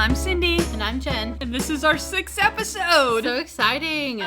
I'm Cindy. And I'm Jen. And this is our 6th episode. So exciting.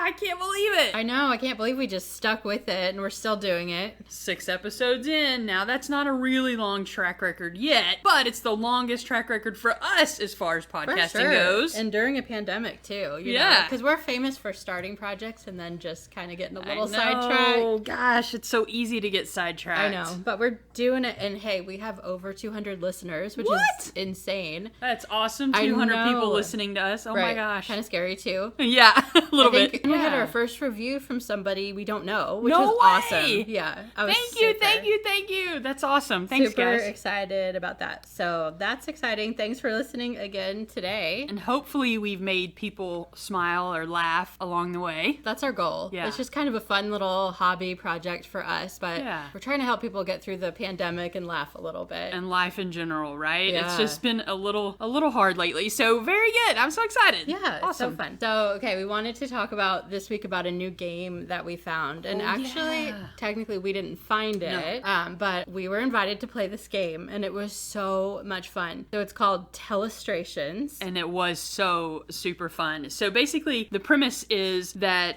I can't believe it. I know. I can't believe we just stuck with it and we're still doing it. 6 episodes in. Now, that's not a really long track record yet, but it's the longest track record for us as far as podcasting goes. And during a pandemic, too. Yeah. Because we're famous for starting projects and then just kind of getting a little sidetracked. Oh, gosh. It's so easy to get sidetracked. I know. But we're doing it. And hey, we have over 200 listeners, which is insane. That's awesome. 200 people listening to us. Oh, my gosh. Kind of scary, too. Yeah, a little bit. We had our first review from somebody we don't know, which was awesome. Yeah. Thank you. That's awesome. Thanks, super guys. Super excited about that. So that's exciting. Thanks for listening again today. And hopefully we've made people smile or laugh along the way. That's our goal. Yeah. It's just kind of a fun little hobby project for us, but we're trying to help people get through the pandemic and laugh a little bit. And life in general, right? Yeah. It's just been a little hard lately. So very good. I'm so excited. Yeah. Awesome. It's so fun. So, okay, we wanted to talk about this week about a new game that we found. And technically we didn't find it, but we were invited to play this game and it was so much fun. So it's called Telestrations. And it was so super fun. So basically the premise is that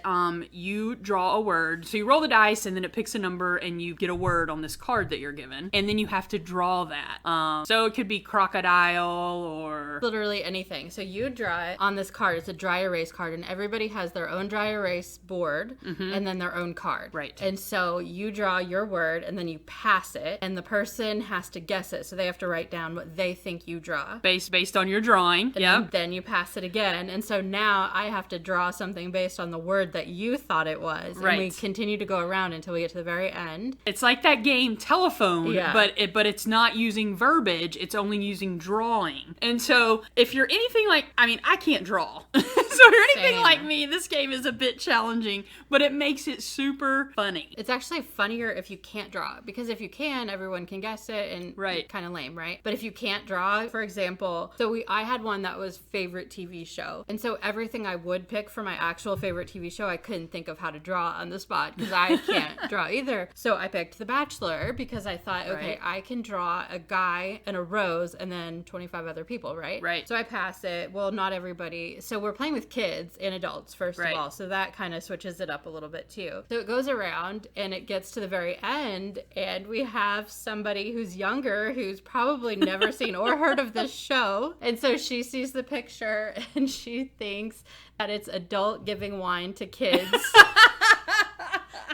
you draw a word. So you roll the dice and then it picks a number and you get a word on this card that you're given. And then you have to draw that. So it could be crocodile or literally anything. So you draw it on this card. It's a dry erase card and everybody has their own dry erase board and then their own card. Right. And so you draw your word and then you pass it and the person has to guess it. So they have to write down what they think you draw. Based on your drawing. And then you pass it again. And so now I have to draw something based on the word that you thought it was. Right. And we continue to go around until we get to the very end. It's like that game Telephone, but it's not using verbiage. It's only using drawing. And so if you're anything like, I can't draw. So if you're anything like me, this game is a bit challenging, but it makes it super funny. It's actually funnier if you can't draw, because if you can, everyone can guess it and it's kind of lame, right? But if you can't draw, for example, I had one that was favorite TV show. And so everything I would pick for my actual favorite TV show, I couldn't think of how to draw on the spot because I can't draw either. So I picked The Bachelor because I thought, okay, I can draw a guy and a rose and then 25 other people, right? Right. So I pass it. Well, not everybody. So we're playing with kids and adults, first of all. So that kind of switches it up a little bit too. So it goes around and it gets to the very end and we have somebody who's younger who's probably never seen or heard of this show. And so she sees the picture and she thinks that it's adult giving wine to kids.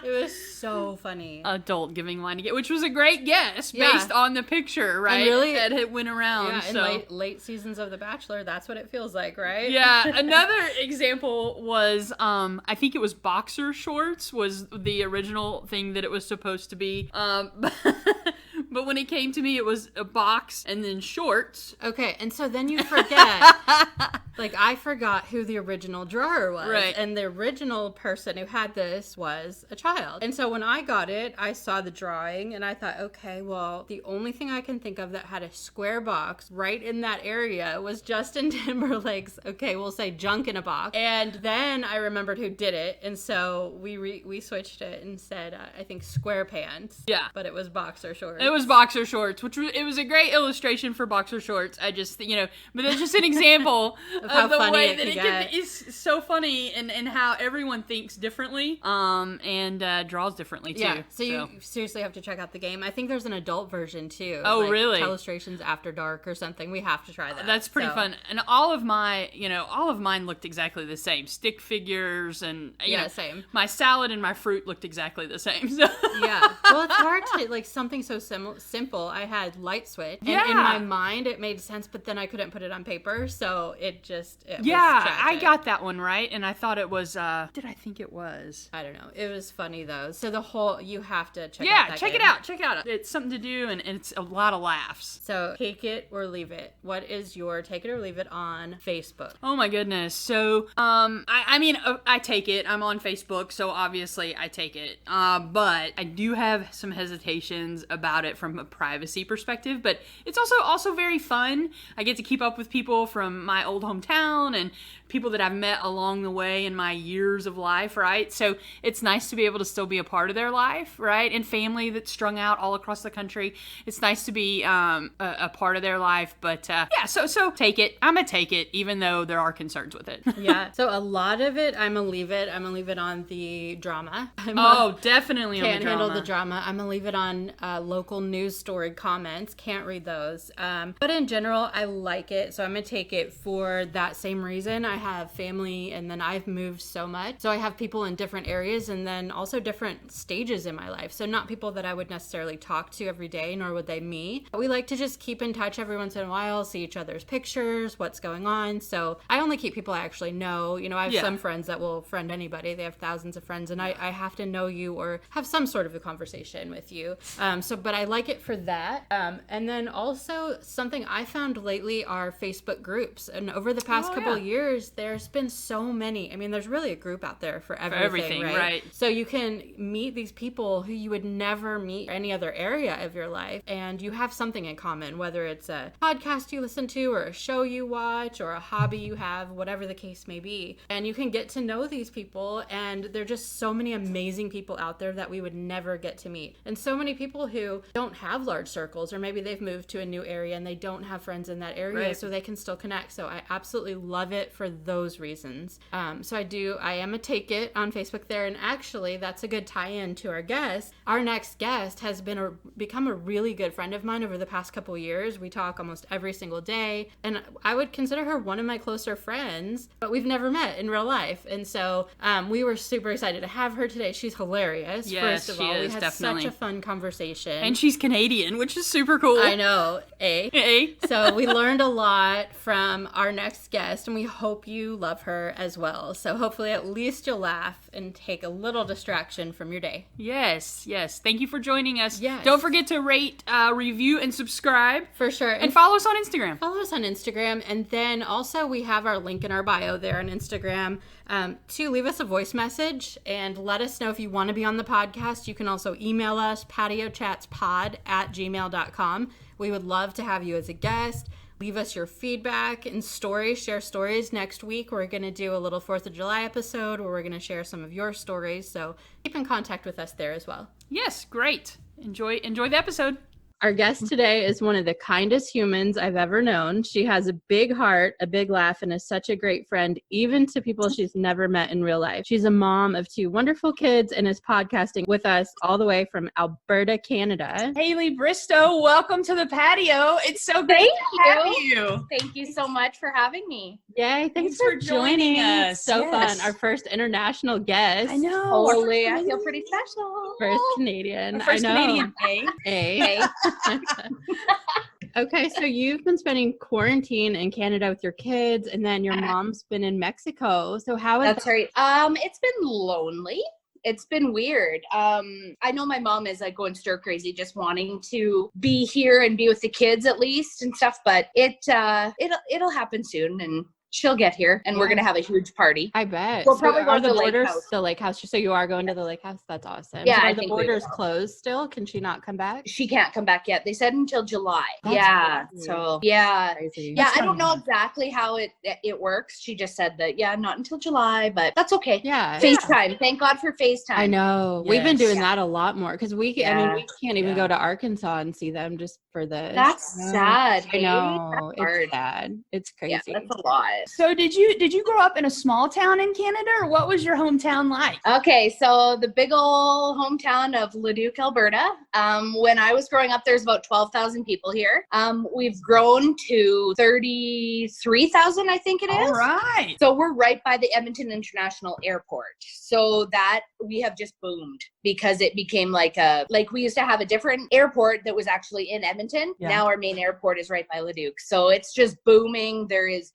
It was so funny. Adult giving wine to get, which was a great guess based on the picture, right? And really, that it went around. Yeah, so. in late seasons of The Bachelor, that's what it feels like, right? Yeah. Another example was, I think it was boxer shorts was the original thing that it was supposed to be. But when it came to me, it was a box and then shorts. Okay, and so then you forget. I forgot who the original drawer was. Right. And the original person who had this was a child. And so when I got it, I saw the drawing and I thought, okay, well, the only thing I can think of that had a square box right in that area was Justin Timberlake's, okay, we'll say Junk in a Box. And then I remembered who did it. And so we switched it and said, I think square pants. Yeah. But it was boxer shorts. It was boxer shorts, it was a great illustration for boxer shorts. I just, but it's just an example of the way that it is so funny and how everyone thinks differently and draws differently too. Yeah, so you seriously have to check out the game. I think there's an adult version too. Oh, really? Telestrations After Dark or something. We have to try that. That's pretty fun. And all of mine looked exactly the same. Stick figures and, same. My salad and my fruit looked exactly the same. So. Yeah. Well, it's hard to, something so simple. I had light switch. And in my mind, it made sense, but then I couldn't put it on paper, so it was tragic. I got that one right, and I thought it was, did I think it was? I don't know. It was funny, though. So you have to check out that check game. it out. Check it out. It's something to do, and it's a lot of laughs. So, take it or leave it. What is your take it or leave it on Facebook? Oh, my goodness. So, I take it. I'm on Facebook, so obviously I take it. But I do have some hesitations about it from a privacy perspective, but it's also very fun. I get to keep up with people from my old hometown and people that I've met along the way in my years of life, right? So it's nice to be able to still be a part of their life, right? And family that's strung out all across the country. It's nice to be a part of their life. But yeah, so take it. I'm going to take it, even though there are concerns with it. Yeah. So a lot of it, I'm going to leave it. I'm going to leave it on the drama. Definitely on the drama. Can't handle the drama. I'm going to leave it on local news story comments. Can't read those. But in general, I like it. So I'm going to take it for that same reason. I have family and then I've moved so much. So I have people in different areas and then also different stages in my life. So not people that I would necessarily talk to every day, nor would they me. But we like to just keep in touch every once in a while, see each other's pictures, what's going on. So I only keep people I actually know. You know, I have some friends that will friend anybody. They have thousands of friends and I have to know you or have some sort of a conversation with you. But I like it for that. And then also something I found lately are Facebook groups. And over the past couple of years, there's been so many. I mean, there's really a group out there for everything, right? So you can meet these people who you would never meet in any other area of your life. And you have something in common, whether it's a podcast you listen to or a show you watch or a hobby you have, whatever the case may be. And you can get to know these people. And there are just so many amazing people out there that we would never get to meet. And so many people who don't have large circles, or maybe they've moved to a new area and they don't have friends in that area, so they can still connect. So I absolutely love it for those reasons. So I am a take it on Facebook there. And actually, that's a good tie-in to our guest. Our next guest has become a really good friend of mine over the past couple years. We talk almost every single day. And I would consider her one of my closer friends, but we've never met in real life. And so we were super excited to have her today. She's hilarious. Yes, first of all, we had definitely such a fun conversation. And she's Canadian, which is super cool. I know. So we learned a lot from our next guest, and we hope you love her as well. So hopefully at least you'll laugh and take a little distraction from your day. Yes. Thank you for joining us. Yes. Don't forget to rate, review, and subscribe. For sure. And follow us on Instagram. And then also we have our link in our bio there on Instagram to leave us a voice message and let us know if you want to be on the podcast. You can also email us, patiochatspod@gmail.com. We would love to have you as a guest. Leave us your feedback and stories. Share stories. Next week, we're going to do a little 4th of July episode where we're going to share some of your stories. So keep in contact with us there as well. Yes, great. Enjoy the episode. Our guest today is one of the kindest humans I've ever known. She has a big heart, a big laugh, and is such a great friend, even to people she's never met in real life. She's a mom of 2 wonderful kids and is podcasting with us all the way from Alberta, Canada. Haley Bristowe, welcome to the patio. It's so great to have you. Thank you so much for having me. Yay, thanks for joining us. So fun. Our first international guest. I know. Holy, I feel pretty special. First Canadian. First I know. Canadian. A. Okay, so you've been spending quarantine in Canada with your kids, and then your mom's been in Mexico. So how is That's right. It's been lonely. It's been weird. I know my mom is like going stir crazy, just wanting to be here and be with the kids at least and stuff. But it'll happen soon, and she'll get here, and we're gonna have a huge party. I bet. We'll probably go are to the the borders lake house. the lake house? So you are going to the lake house? That's awesome. Yeah, So I are the think we borders will. closed still? Can she not come back? She can't come back yet. They said until July. That's crazy. So yeah. Crazy. Yeah, I don't know exactly how it works. She just said that, not until July, but that's okay. Yeah. FaceTime. Thank God for FaceTime. I know. We've been Yes. doing that a lot more because we can't even go to Arkansas and see them just for this. That's sad. I hey? know. That's hard. It's sad. It's crazy. Yeah, that's a lot. So did you grow up in a small town in Canada, or what was your hometown like? Okay, so the big old hometown of Leduc, Alberta. When I was growing up, there's about 12,000 people here. We've grown to 33,000, I think it is. All right. So we're right by the Edmonton International Airport. So that we have just boomed because it became like we used to have a different airport that was actually in Edmonton. Yeah. Now our main airport is right by Leduc. So it's just booming. It's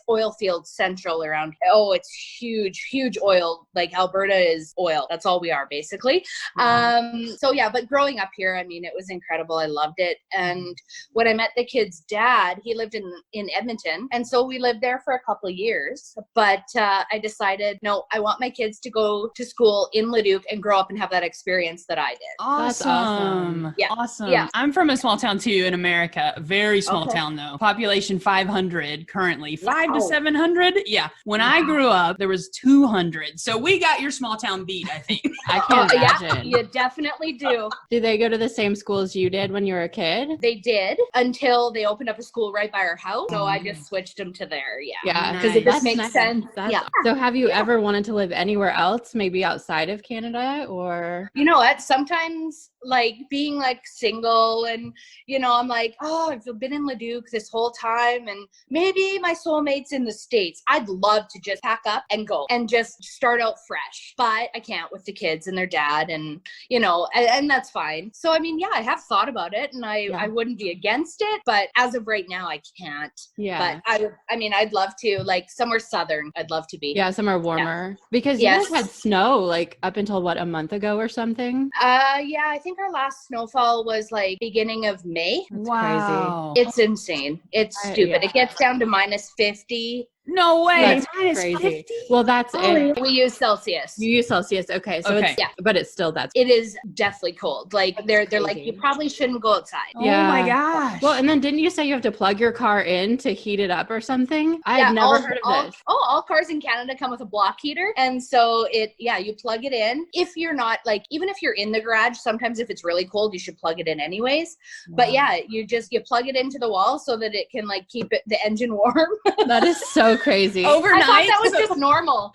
oil field central around. Oh, it's huge oil. Like Alberta is oil. That's all we are basically. But growing up here, it was incredible. I loved it. And when I met the kid's dad, he lived in Edmonton. And so we lived there for a couple of years. But I decided, no, I want my kids to go to school in Leduc and grow up and have that experience that I did. Awesome. That's awesome. Yeah. Awesome. Yeah. I'm from a small town too in America. A very small Okay. town though. Population 500 currently. 5 to was 700. Yeah. When I grew up, there was 200. So we got your small town beat, I think. I can't imagine. Yeah, you definitely do. Do they go to the same school as you did when you were a kid? They did until they opened up a school right by our house. So I just switched them to there. Yeah. Yeah. Because it just That's makes sense. Yeah. So have you ever wanted to live anywhere else, maybe outside of Canada, or? You know what? Sometimes like being like single and, you know, I'm like, oh, I've been in Leduc this whole time and maybe my soulmate's in the States. I'd love to just pack up and go and just start out fresh, but I can't with the kids and their dad and, you know, and that's fine. So, I mean, yeah, I have thought about it and I wouldn't be against it, but as of right now, I can't. Yeah. But I mean, I'd love to, like somewhere southern, I'd love to be. Yeah, somewhere warmer. Because you guys had snow like up until what, a month ago or something? Yeah, I think our last snowfall was like beginning of May. That's crazy. It's insane. It's stupid. It gets down to -50. No way. That's crazy. 50? Well, that's it. We use Celsius. You use Celsius. Okay. So it's, but it's still, it is deathly cold. Like they're like, you probably shouldn't go outside. Yeah. Oh my gosh. Well, and then didn't you say you have to plug your car in to heat it up or something? I had never heard of this. All cars in Canada come with a block heater. And so you plug it in. If you're not like, even if you're in the garage, sometimes if it's really cold, you should plug it in anyways. Wow. But yeah, you plug it into the wall so that it can like keep the engine warm. That is so crazy. Overnight. I thought that was just normal.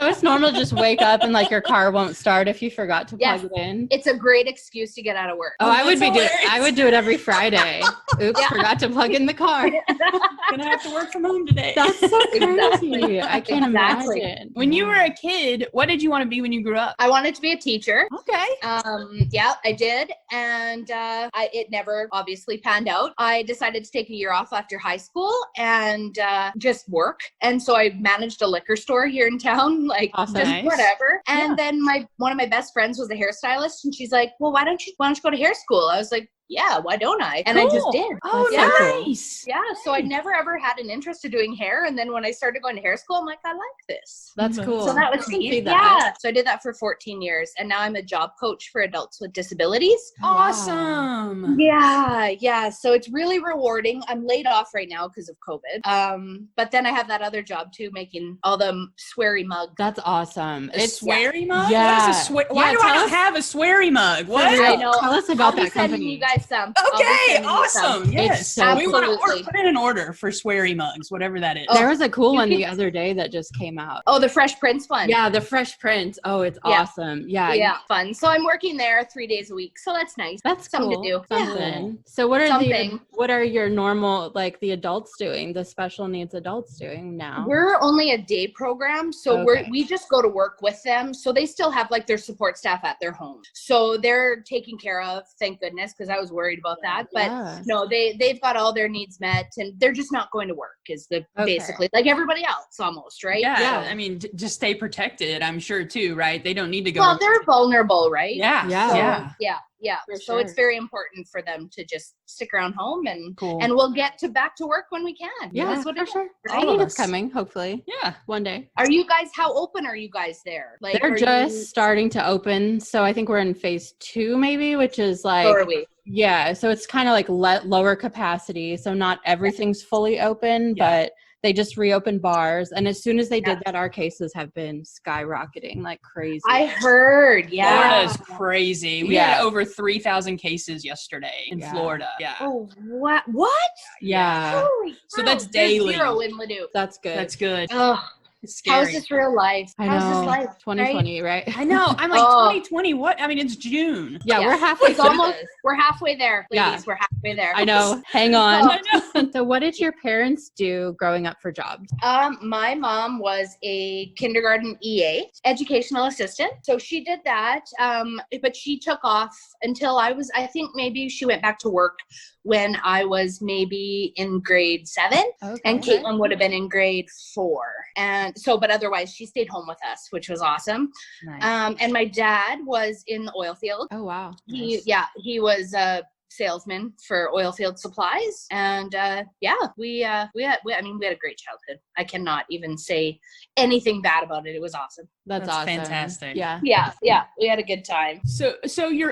It's normal to just wake up and like your car won't start if you forgot to plug it in. It's a great excuse to get out of work. Oh, I would do it every Friday. Oops, forgot to plug in the car. Gonna have to work from home today. That's so crazy. I can't imagine. When you were a kid, what did you want to be when you grew up? I wanted to be a teacher. Okay. Yeah, I did. And it never obviously panned out. I decided to take a year off after high school and just work. And so I managed a liquor store here in town, like awesome. Just whatever. And then one of my best friends was a hairstylist and she's like, well, why don't you go to hair school? I was like, yeah, why don't I? And I just did. Oh, nice. Yeah. So I never ever had an interest in doing hair. And then when I started going to hair school, I'm like, I like this. That's cool. So that was neat. Yeah. So I did that for 14 years. And now I'm a job coach for adults with disabilities. Awesome. Yeah. Yeah. So it's really rewarding. I'm laid off right now because of COVID. But then I have that other job too, making all the sweary mugs. That's awesome. It's sweary mug? Yeah. Why do I not have a sweary mug? What? I know. Tell us about that company. You guys some. Okay, awesome. Yes. We want to put in an order for sweary mugs, whatever that is. There was a cool one the other day that just came out. Oh, the Fresh Prince one. Yeah, the Fresh Prince. Oh, it's awesome. Yeah. Yeah, fun. So I'm working there 3 days a week. So that's nice. That's something to do. Something. Yeah. So what are your normal, like the adults doing, the special needs adults doing now? We're only a day program. So we just go to work with them. So they still have like their support staff at their home. So they're taken care of, thank goodness, because I was worried about that. But no, they've got all their needs met and they're just not going to work is basically like everybody else almost, right? Yeah. I mean, just stay protected, I'm sure too, right? They don't need to go. Well, they're vulnerable, right? Yeah. Yeah. So it's very important for them to just stick around home and we'll get back to work when we can. Yeah, that's what for sure. Right? I think it's coming, hopefully. Yeah. One day. How open are you guys there? Like they're just starting to open. So I think we're in phase 2 maybe, which is like, so are we. Yeah. So it's kind of like lower capacity. So not everything's fully open, but they just reopened bars. And as soon as they did that, our cases have been skyrocketing like crazy. I heard. Yeah. Florida's crazy. We had over 3,000 cases yesterday in Florida. Yeah. Oh, what? Yeah. Holy so that's daily. 0 in Leduc. That's good. That's good. Ugh. It's scary. How's this real life? I know. How's this life? 2020, right? I know. I'm like 2020. What? I mean, it's June. Yeah, we're halfway through this. We're halfway there, ladies. Yeah. We're halfway there. I know. Hang on. So what did your parents do growing up for jobs? My mom was a kindergarten EA, educational assistant. So she did that. But she took off until I think maybe she went back to work when I was maybe in grade 7 and Caitlin would have been in grade 4. And so, but otherwise she stayed home with us, which was awesome. Nice. And my dad was in the oil field. Oh, wow. He was salesman for oil field supplies. And we had a great childhood. I cannot even say anything bad about it. It was awesome. That's awesome. Fantastic. Yeah. We had a good time. So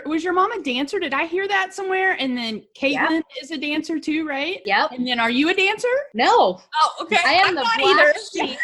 was your mom a dancer? Did I hear that somewhere? And then Caitlin is a dancer too, right? Yep. And then are you a dancer? No. Oh, okay. I am I'm the not black either. sheep.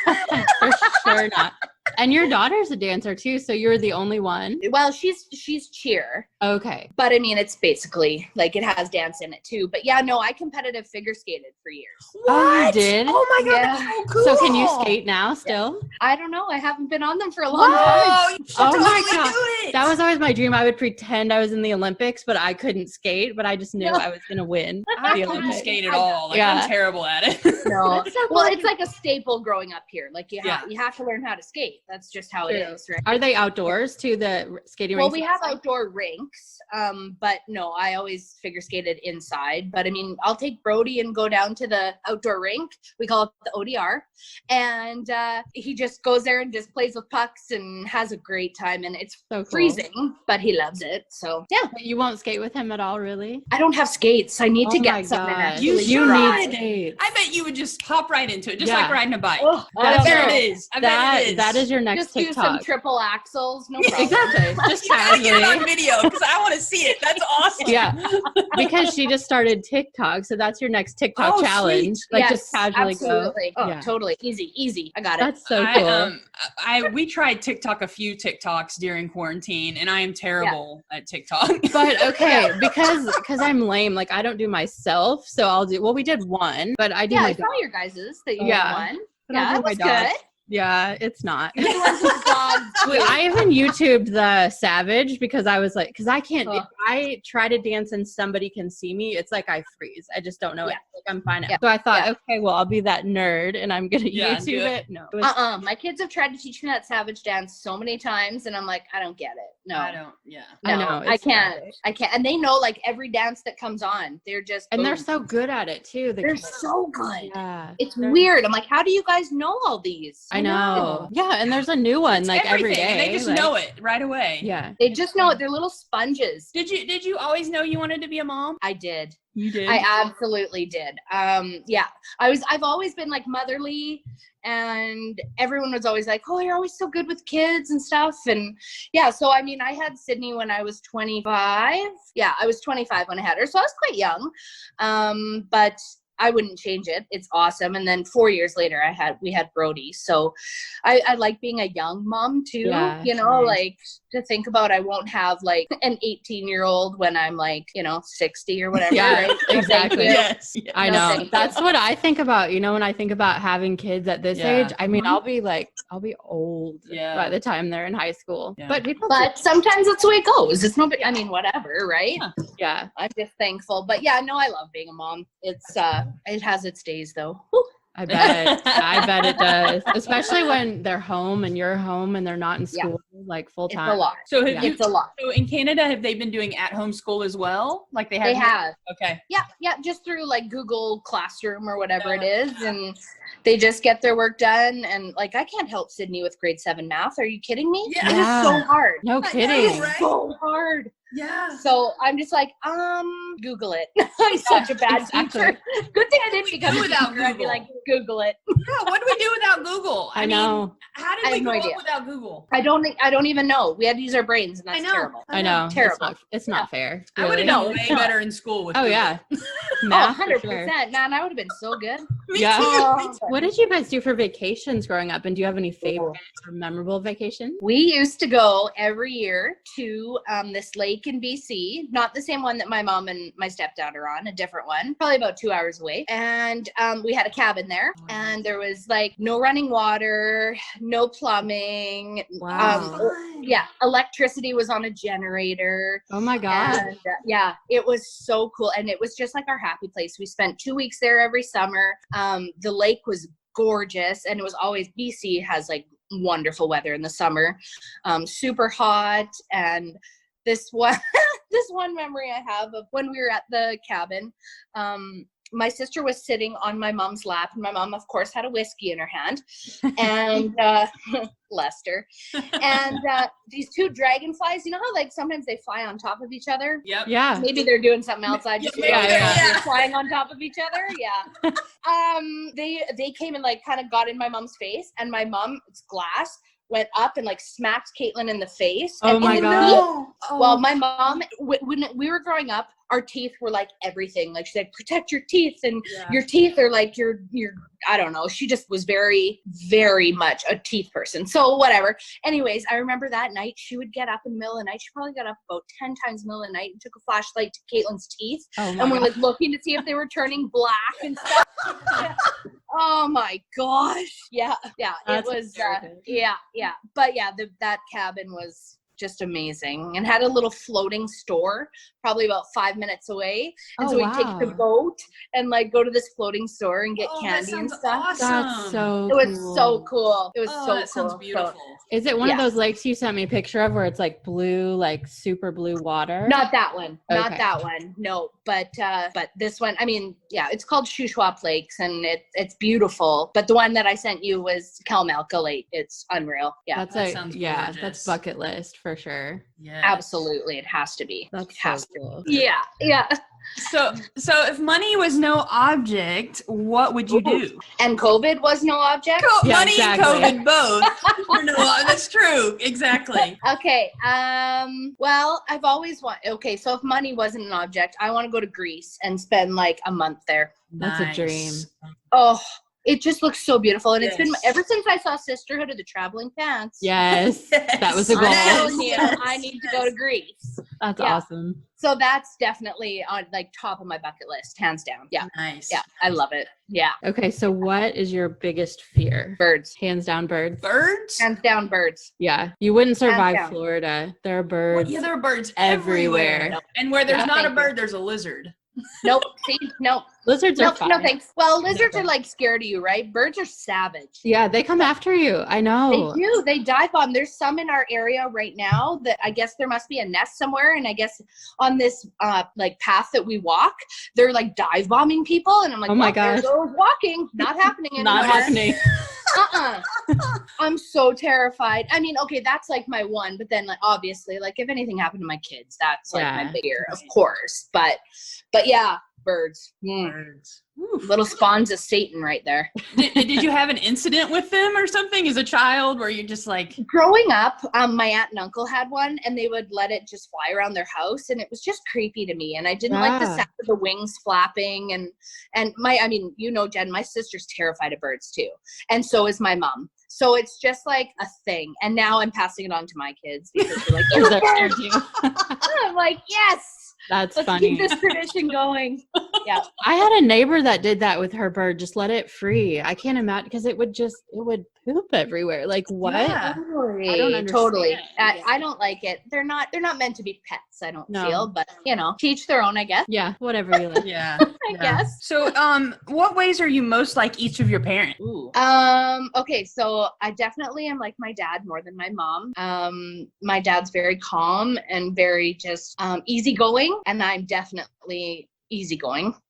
For sure not. And your daughter's a dancer too, so you're the only one. Well, she's cheer. Okay. But I mean, it's basically like it has dance in it too. But yeah, no, I competitive figure skated for years. Oh, you did? Oh my God, Yeah. that's so cool. So can you skate now still? I don't know. I haven't been on them for a long time. Oh, you should Oh totally my God. do it. That was always my dream. I would pretend I was in the Olympics, but I couldn't skate, but I just knew I was going to win. I the couldn't Olympics. skate at all. Like, Yeah. I'm terrible at it. No. That's so Well, cool. it's like a staple growing up here. Like you have to learn how to skate. That's just how it is, right? Are they outdoors too, the skating Well, rinks? we have outdoor rinks, but no, I always figure skated inside. But I mean, I'll take Brody and go down to the outdoor rink. We call it the ODR. And he just goes there and just plays with pucks and has a great time. And it's So cool. freezing, but he loves it. So yeah, But you won't skate with him at all, really? I don't have skates. I need to Oh my get some. And God. actually You try. need skates. I bet you would just hop right into it, just Yeah. like riding a bike. Oh, That's I There don't it know. is. I bet it is. That is your next Just do some TikTok. triple axles. No problem. Exactly. Just You gotta get it on casually. video because I want to see it. That's awesome. Yeah. Because she just started TikTok, so that's your next TikTok Oh, challenge. sweet. Like Yes, just casually absolutely. go. Oh, Yeah. totally. Easy. I got it. That's so cool. We tried TikTok a few TikToks during quarantine, and I am terrible at TikTok. But okay, because I'm lame, like I don't do myself, so I'll do. Well, we did one, but I do Yeah, my I dog. saw your guys's that you Yeah. did one. But I Yeah, do that my was dog. good. Yeah, it's not. You did ones with the dogs too. I even YouTubed the Savage because I was like, because I can't. Oh. If I try to dance and somebody can see me, it's like I freeze. I just don't know. Yeah. It. Like I'm fine. Yeah. So I thought, Yeah. okay, well, I'll be that nerd and I'm gonna Yeah, YouTube do it. it. No, it was, My kids have tried to teach me that Savage dance so many times, and I'm like, I don't get it. No, I don't. Yeah. no, I know, I it's can't. Savage. I can't. And they know like every dance that comes on. They're just and they're boom. so good at it too. The They're kids. so good. Yeah, It's they're- weird. I'm like, how do you guys know all these? I know. Yeah, and there's a new one It's like every everything, day. and they just like- know it right away. Yeah. They just know it. They're little sponges. Did you always know you wanted to be a mom? I did. You did. I absolutely did. Yeah, I've always been like motherly, and everyone was always like, oh, you're always so good with kids and stuff. And yeah, so I mean, I had Sydney when I was 25. Yeah, I was 25 when I had her. So I was quite young. But I wouldn't change it. It's awesome. And then 4 years later, we had Brody. So I like being a young mom too, Yeah, you know, nice. like to think about, I won't have like an 18-year-old when I'm like, 60 or whatever. Yeah, right? exactly. Yes. I No, know. thank you. That's what I think about, when I think about having kids at this Yeah. age. I mean, Mhm. I'll be old Yeah. by the time they're in high school. Yeah. But people But sometimes that's the way it goes. It's no, I mean, whatever, right? yeah. I'm just thankful. But yeah, no, I love being a mom. It's it has its days though. Whew. I bet it does. Especially when they're home and you're home and they're not in Yeah. school like full It's time. a lot. So have Yeah. you? It's a lot. So in Canada, have they been doing at-home school as well? Like they have. They have. Okay. Yeah, just through like Google Classroom or whatever it is, and they just get their work done. And like, I can't help Sydney with grade 7 math. Are you kidding me? Yeah. It is so hard. No I know, kidding. right? So hard. Yeah. So I'm just like, Google it. I'm such a bad Exactly. teacher. Good thing I didn't What do we become do a without teacher. I'd be Google? like, Google it. Yeah. What do we do without Google? I mean, know. How did I we have no grow idea. up without Google? I don't even know. We had to use our brains, and I that's know. terrible. I know. Terrible. It's not fair. I would really. have No, done it's way not. better in school with Oh Google. yeah. Oh, Math for 100%. sure. Man, I would have been so good. Me Yeah. too. Oh. What did you guys do for vacations growing up? And do you have any favorite or memorable vacation? We used to go every year to this lake in BC, not the same one that my mom and my stepdad are on, a different one, probably about 2 hours away. And we had a cabin there, and there was like no running water, no plumbing. Wow. Yeah, electricity was on a generator. Oh my god. And yeah, it was so cool. And it was just like our happy place. We spent 2 weeks there every summer. The lake was gorgeous, and it was always, BC has like wonderful weather in the summer, super hot. And this one memory I have of when we were at the cabin, my sister was sitting on my mom's lap, and my mom, of course, had a whiskey in her hand, and Lester, and these two dragonflies. You know how like sometimes they fly on top of each other? Yep. Yeah. Maybe they're doing something else. I just they're flying on top of each other. Yeah. They came and like kind of got in my mom's face, and my mom's glass went up and like smacked Caitlin in the face. Oh and my God. Well, my mom, when we were growing up, our teeth were like everything. Like she said, protect your teeth, and your teeth are like your. I don't know. She just was very, very much a teeth person. So whatever. Anyways, I remember that night she would get up in the middle of the night. She probably got up about 10 times in the middle of the night and took a flashlight to Caitlin's teeth, and we're like looking to see if they were turning black and stuff. Oh my gosh. Yeah. That's it was. Yeah. But yeah, that cabin was just amazing, and had a little floating store probably about 5 minutes away. And so we'd take the boat and like go to this floating store and get candy and stuff. Awesome. That's so It was so cool. It was so cool. That sounds beautiful. Is it one of those lakes you sent me a picture of where it's like blue, like super blue water? Not that one. Okay. Not that one. No, but this one, I mean, yeah, it's called Shuswap Lakes, and it's beautiful. But the one that I sent you was Kalmalka Lake. It's unreal. Yeah. That sounds that's gorgeous. bucket list for sure. Yeah. Absolutely. It has to be. That's It has so cool. Yeah. So if money was no object, what would you do? And COVID was no object? Yeah, Money exactly. and COVID both. That's true. Exactly. Okay. Well, I've always okay, so if money wasn't an object, I want to go to Greece and spend like a month there. That's a dream. Oh, it just looks so beautiful. And it's been Yes. ever since I saw Sisterhood of the Traveling Pants. Yes. That was a I'm goal. telling you, Yes. I need to go to Greece. That's Yeah. awesome. So that's definitely on like top of my bucket list, hands down. Yeah. Nice. Yeah. I love it. Yeah. Okay, so what is your biggest fear? Birds. Hands down birds. Birds? Hands down birds. Yeah. You wouldn't survive down. Florida. There are birds. Yeah, there are birds everywhere. everywhere. And where there's Yeah, not a thank you. bird, there's a lizard. Nope. See? Nope. Lizards are Nope. fine. No thanks. Well, lizards are like scared of you, right? Birds are savage. Yeah, they come after you. I know. They do. They dive bomb. There's some in our area right now that I guess there must be a nest somewhere. And I guess on this like path that we walk, they're like dive bombing people. And I'm like, Oh my there gosh. goes walking. Not happening anymore. Not happening. I'm so terrified. I mean, okay, that's like my one, but then like obviously, like if anything happened to my kids, that's like my fear, of course. But yeah, birds. Birds. Oof. Little spawns of Satan right there. Did you have an incident with them or something as a child where you're just like, Growing up, my aunt and uncle had one, and they would let it just fly around their house, and it was just creepy to me. And I didn't like the sound of the wings flapping. And I mean, you know, Jen, my sister's terrified of birds too, and so is my mom. So it's just like a thing. And now I'm passing it on to my kids because they're like, They're scared too. I'm like, yes. That's Let's funny. keep this tradition going. Yeah. I had a neighbor that did that with her bird. Just let it free. I can't imagine because it would poop everywhere. Like what? Yeah. Totally. I don't understand. Totally. I don't like it. They're not meant to be pets, I don't feel, but you know, teach their own, I guess. Yeah, whatever you like. yeah. I guess. So, what ways are you most like each of your parents? Ooh. Okay, so I definitely am like my dad more than my mom. My dad's very calm and very just easygoing, and I'm definitely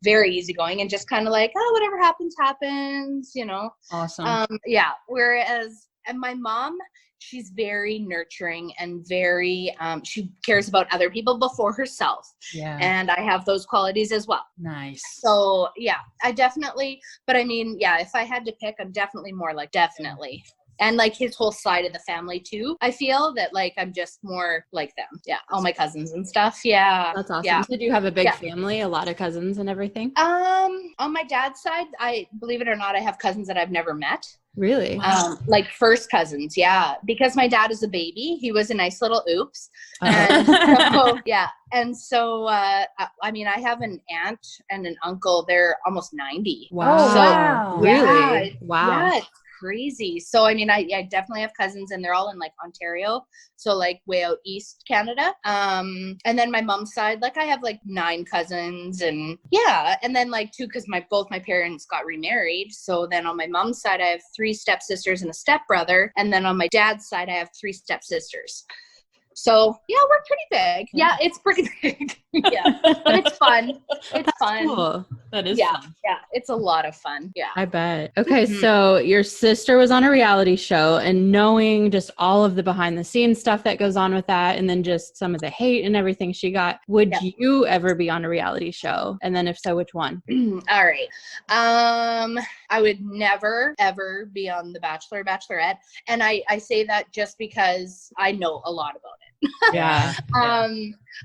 very easygoing, and just kind of like, oh, whatever happens, you know. Awesome. Yeah. Whereas, and my mom, she's very nurturing and very, she cares about other people before herself. Yeah. And I have those qualities as well. Nice. So yeah, I definitely, but I mean, yeah, if I had to pick, I'm definitely more like definitely. And like his whole side of the family too. I feel that like I'm just more like them. Yeah. All my cousins and stuff. Yeah. That's awesome. Yeah. So do you have a big family, a lot of cousins and everything? On my dad's side, I believe it or not, I have cousins that I've never met. Really? Like first cousins, yeah. Because my dad is a baby. He was a nice little oops. And so, yeah. And so, I mean, I have an aunt and an uncle. They're almost 90. Wow. Oh, wow. Really? Yeah, Wow. Yeah, it's crazy. So, I mean, I definitely have cousins, and they're all in like Ontario. So like way out east Canada. And then my mom's side, like I have like 9 cousins, and yeah. And then like 2, because both my parents got remarried. So then on my mom's side, I have 3 stepsisters and a stepbrother. And then on my dad's side, I have 3 stepsisters. So yeah, we're pretty big. Yeah, it's pretty big. Yeah, but it's fun. It's fun. Cool. That is yeah, fun. yeah, it's a lot of fun. Yeah. I bet. Okay, so your sister was on a reality show, and knowing just all of the behind the scenes stuff that goes on with that, and then just some of the hate and everything she got, would you ever be on a reality show? And then if so, which one? All right. I would never, ever be on The Bachelor, Bachelorette. And I say that just because I know a lot about it. Yeah.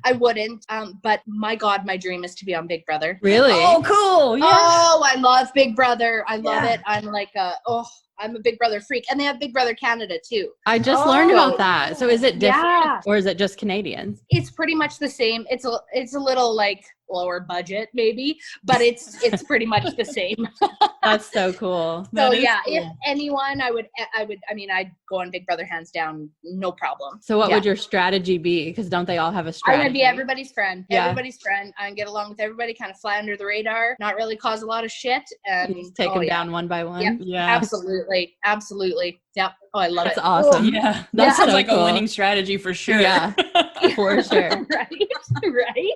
I wouldn't. But my God, my dream is to be on Big Brother. Really? Oh, cool. Yeah. Oh, I love Big Brother. I love it. I'm like, I'm a Big Brother freak. And they have Big Brother Canada too. I just learned about that. So is it different or is it just Canadians? It's pretty much the same. It's a little like lower budget maybe, but it's pretty much the same. That's so cool. So yeah, cool. If anyone, I'd go on Big Brother hands down, no problem. So what would your strategy be? Because don't they all have a strategy? I'm gonna be everybody's friend. Yeah. Everybody's friend. I can get along with everybody, kind of fly under the radar, not really cause a lot of shit, and just take them down one by one. Yep. Yeah, absolutely. Yep. Oh, I love That's it. awesome. Yeah, that sounds like a winning strategy for sure. Yeah, for sure. Right.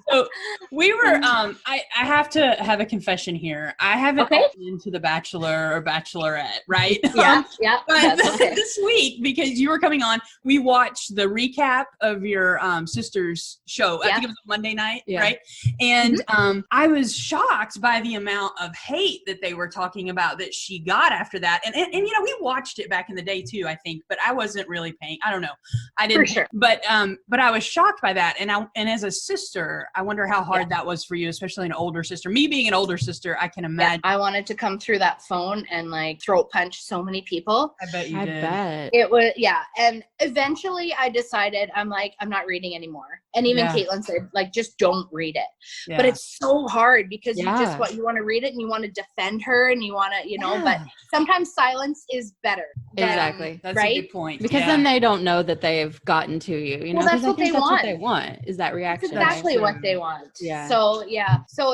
So we were. I have to have a confession here. I haven't been into The Bachelor or Bachelorette, right? Yeah. But this week, because you were coming on, we watched the recap of your sister's show. I think it was Monday night, right? And I was shocked by the amount of hate that they were talking about that she got after that. And you know, we watched it back in the day too, I think, but I wasn't really paying. I don't know. I didn't. For sure. But I was shocked by that. And as a sister, I wonder how hard that was for you, especially an older sister. Me being an older sister, I can imagine. I wanted to come through that phone and like throat punch so many people. I bet you did. Bet. It was, and eventually I decided, I'm like, I'm not reading anymore. And even Caitlin said, like, just don't read it. Yeah. But it's so hard because you want to read it and you want to defend her and you want to, you know, but sometimes silence is better. Exactly. That's a good point. Because then they don't know that they've gotten to you. You know, that's what they want. What they want is that reaction. That's exactly what they want. Yeah. So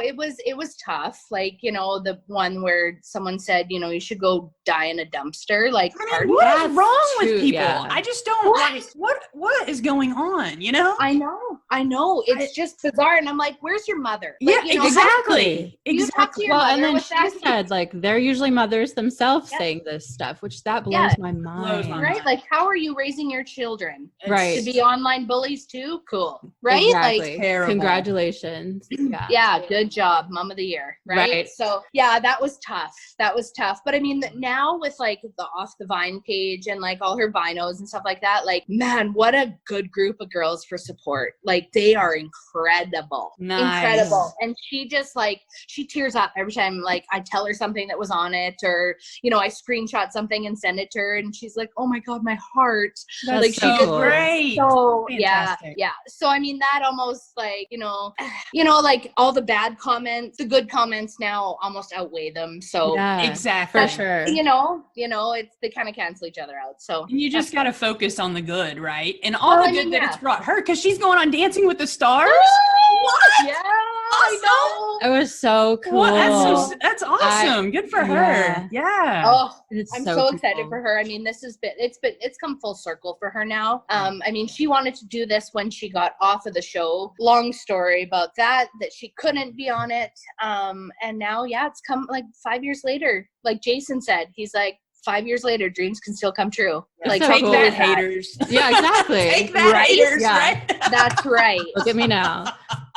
it was tough. Like, you know, the one where someone said, you know, you should go die in a dumpster. Like, what is wrong with people? Yeah. I just don't like what is going on, you know? I know. It's just bizarre. And I'm like, where's your mother? Like, you know, exactly. Well, and then she said, like, they're usually mothers themselves saying this stuff, which that blows my mind. Right? Like, how are you raising your children? Right. To be online bullies too? Cool. Right? Exactly. Like, terrible. Congratulations. Yeah, good job. Mom of the year. Right? So, that was tough. But I mean, now with like the Off the Vine page and like all her binos and stuff like that, like, man, what a good group of girls for support. Like, they are incredible. Incredible. And she just like, she tears up every time like I tell her something that was on it, or, you know, I screenshot something and send it to her and she's like, oh my God, my heart. That's like, so she great. So yeah. So I mean, that almost like, you know, like all the bad comments, the good comments now almost outweigh them. So exactly. For sure. You know, it's, they kind of cancel each other out. So and you just got to focus on the good, right? And all the good that it's brought her, because she's going on Dancing with the Stars. What? Yeah. Awesome. I know. It was so cool. Well, that's awesome. Good for her. Yeah. Oh, I'm so excited for her. I mean, it's come full circle for her now. I mean, she wanted to do this when she got off of the show. Long story about that she couldn't be on it. And now, it's come like 5 years later. Like Jason said, he's like, 5 years later, dreams can still come true. Yeah. Like, so take cool. that, haters. Yeah, exactly. Take that, haters, right? That's right. Look at me now.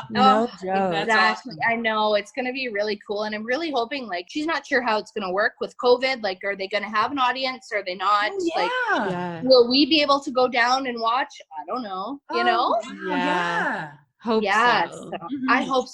No joke. Exactly. Awesome. I know. It's going to be really cool. And I'm really hoping, like, she's not sure how it's going to work with COVID. Like, are they going to have an audience? Are they not? Like, will we be able to go down and watch? I don't know. You know? Yeah. Hope so. Mm-hmm. I hope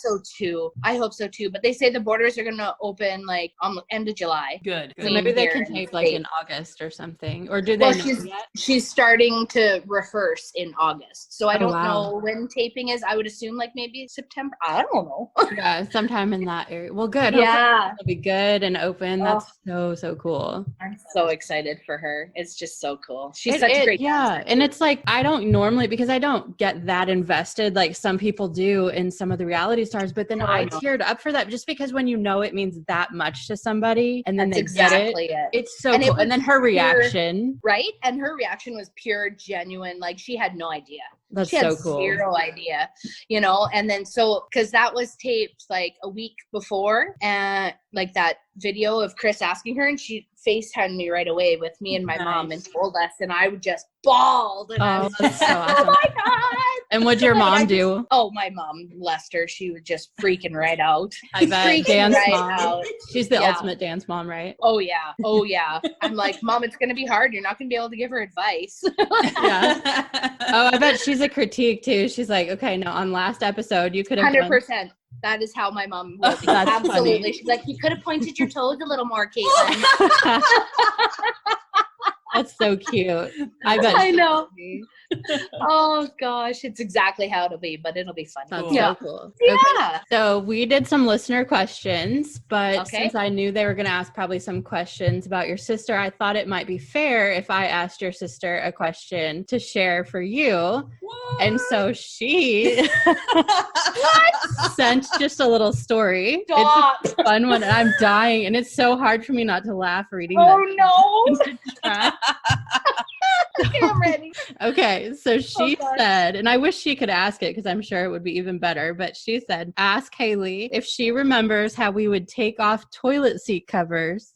so too. But they say the borders are going to open like end of July. Good. So maybe they can tape like in August or something. Or do they know yet? She's starting to rehearse in August. So I don't know when taping is. I would assume like maybe September. I don't know. Yeah, sometime in that area. Well, good. Yeah. It'll be good and open. That's so cool. I'm so excited for her. It's just so cool. She's such a great dancer. And it's like, I don't normally, because I don't get that invested. Like some some people do in some of the reality stars, but then I teared up for that just because when you know it means that much to somebody and then they get it. It's so cool. And then her reaction. Right? And her reaction was pure, genuine. Like she had no idea. That's she had so cool. Zero idea, you know? And then because that was taped like a week before, and like that video of Chris asking her, and she FaceTimed me right away with me and my mom and told us, and I would just bawled. And I was that's so awesome. oh my God. And what'd your mom do? Oh, my mom, Lester, she was just freaking right out. I bet. Dance right mom. Out. She's the ultimate dance mom, right? Oh, yeah. Oh, yeah. I'm like, Mom, it's going to be hard. You're not going to be able to give her advice. Yeah. Oh, I bet she's a critique too. She's like, okay, no, on last episode, you could have 100%. That is how my mom will be. Absolutely. Funny. She's like, you could have pointed your toes a little more, Caitlin. That's so cute. I bet. I know. Oh gosh, it's exactly how it'll be, but it'll be fun. That's so cool. Yeah. Okay. So we did some listener questions, but since I knew they were going to ask probably some questions about your sister, I thought it might be fair if I asked your sister a question to share for you. What? And so she sent just a little story. Stop. It's a fun one, and I'm dying, and it's so hard for me not to laugh reading this. No. I'm ready. Okay, so she said, and I wish she could ask it because I'm sure it would be even better, but she said, ask Haley if she remembers how we would take off toilet seat covers.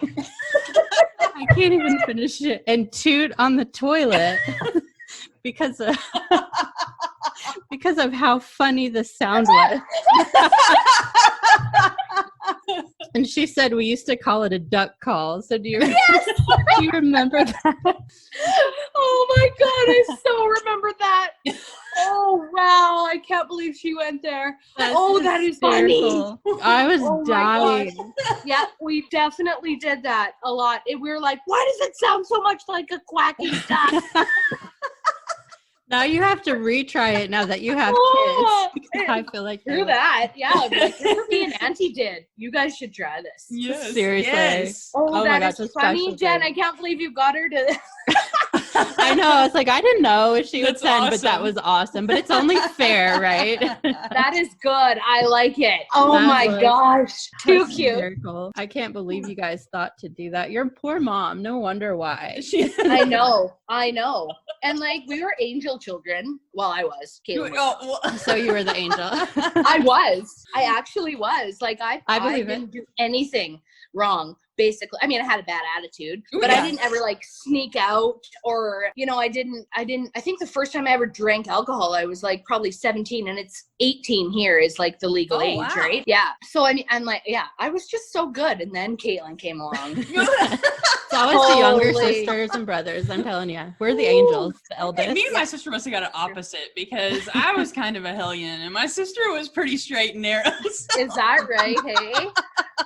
I can't even finish it. And toot on the toilet because of how funny the sound was. And she said we used to call it a duck call. So do you remember that? Oh my God, I so remember that. Oh wow, I can't believe she went there. That is funny. I was dying. Yeah, we definitely did that a lot. We were like, why does it sound so much like a quacking duck? Now you have to retry it now that you have kids. I feel like through that. Yeah. Like, what me and Auntie did. You guys should try this. Yes. Seriously. Yes. Oh that is funny, Jen. I can't believe you got her to I know. I was like, I didn't know if she would send, but that was awesome. But it's only fair, right? That is good. I like it. Oh my gosh. Too cute. Hysterical. I can't believe you guys thought to do that. Your poor mom. No wonder why. I know. And like we were angel children. Well, I was. Caitlin was. So you were the angel. I was. I actually was. Like I didn't do anything wrong. Basically, I mean, I had a bad attitude, but I didn't ever like sneak out or, you know, I think the first time I ever drank alcohol, I was like probably 17 and it's 18 here is like the legal age, right? Yeah. So I mean, I'm like, I was just so good. And then Caitlin came along. It's always the younger sisters and brothers. I'm telling you, we're the angels, the eldest. Me and my sister must have got it opposite because I was kind of a hellion and my sister was pretty straight and narrow. Is that right? Hey.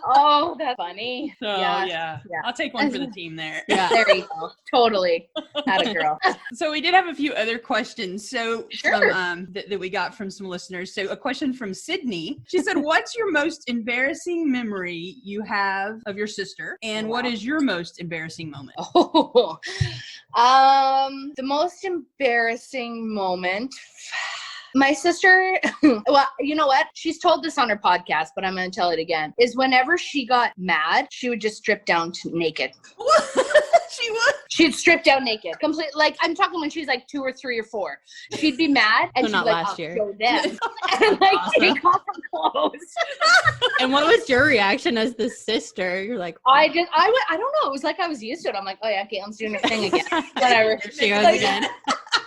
Oh, that's funny. So yeah. I'll take one for the team there. Yeah, there you go. Totally. Not a girl. So we did have a few other questions. So that we got from some listeners. So a question from Sydney. She said, "What's your most embarrassing memory you have of your sister, and what is your most embarrassing moment?" Oh, the most embarrassing moment. My sister, well, you know what? She's told this on her podcast, but I'm going to tell it again, is whenever she got mad, she would just strip down to naked. She would? She'd strip down naked. Complete. Like, I'm talking when she's like 2 or 3 or 4. She'd be mad and she'd be like, I'll show them. And like take off her clothes. And what was your reaction as the sister? You're like, I don't know. It was like I was used to it. I'm like, oh yeah, Caitlin's doing her thing again. Whatever. She goes again.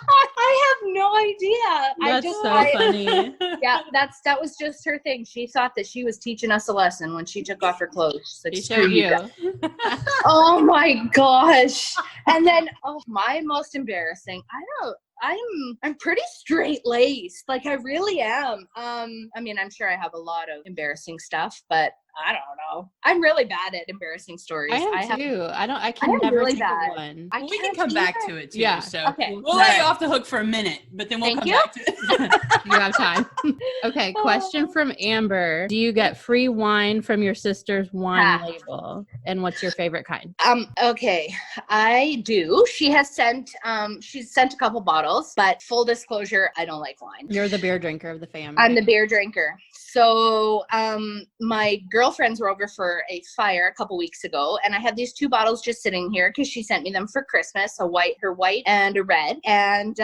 I have no idea. That's so funny. Yeah, that was just her thing. She thought that she was teaching us a lesson when she took off her clothes. So she showed you. Oh my gosh. And then my most embarrassing, I'm pretty straight-laced. Like I really am. I mean, I'm sure I have a lot of embarrassing stuff, but I don't know. I'm really bad at embarrassing stories. I am too. I can never really think of one. We can come back to it too. Yeah. So okay. We'll let you off the hook for a minute, but then we'll come back to it. You have time. Okay. Question from Amber. Do you get free wine from your sister's wine label? And what's your favorite kind? Okay. I do. She's sent a couple bottles bottles, but full disclosure, I don't like wine. You're the beer drinker of the family. I'm the beer drinker. So my girlfriends were over for a fire a couple weeks ago, and I had these 2 bottles just sitting here because she sent me them for Christmas, her white and a red. And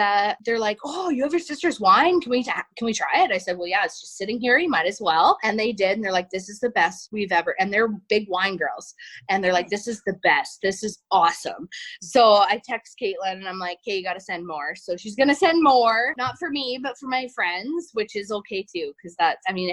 they're like, oh, you have your sister's wine? Can we try it? I said, well, yeah, it's just sitting here. You might as well. And they did. And they're like, this is the best we've ever. And they're big wine girls. And they're like, this is the best. This is awesome. So I text Caitlin and I'm like, okay, you got to send more. So she's going to send more, not for me, but for my friends, which is okay too. Because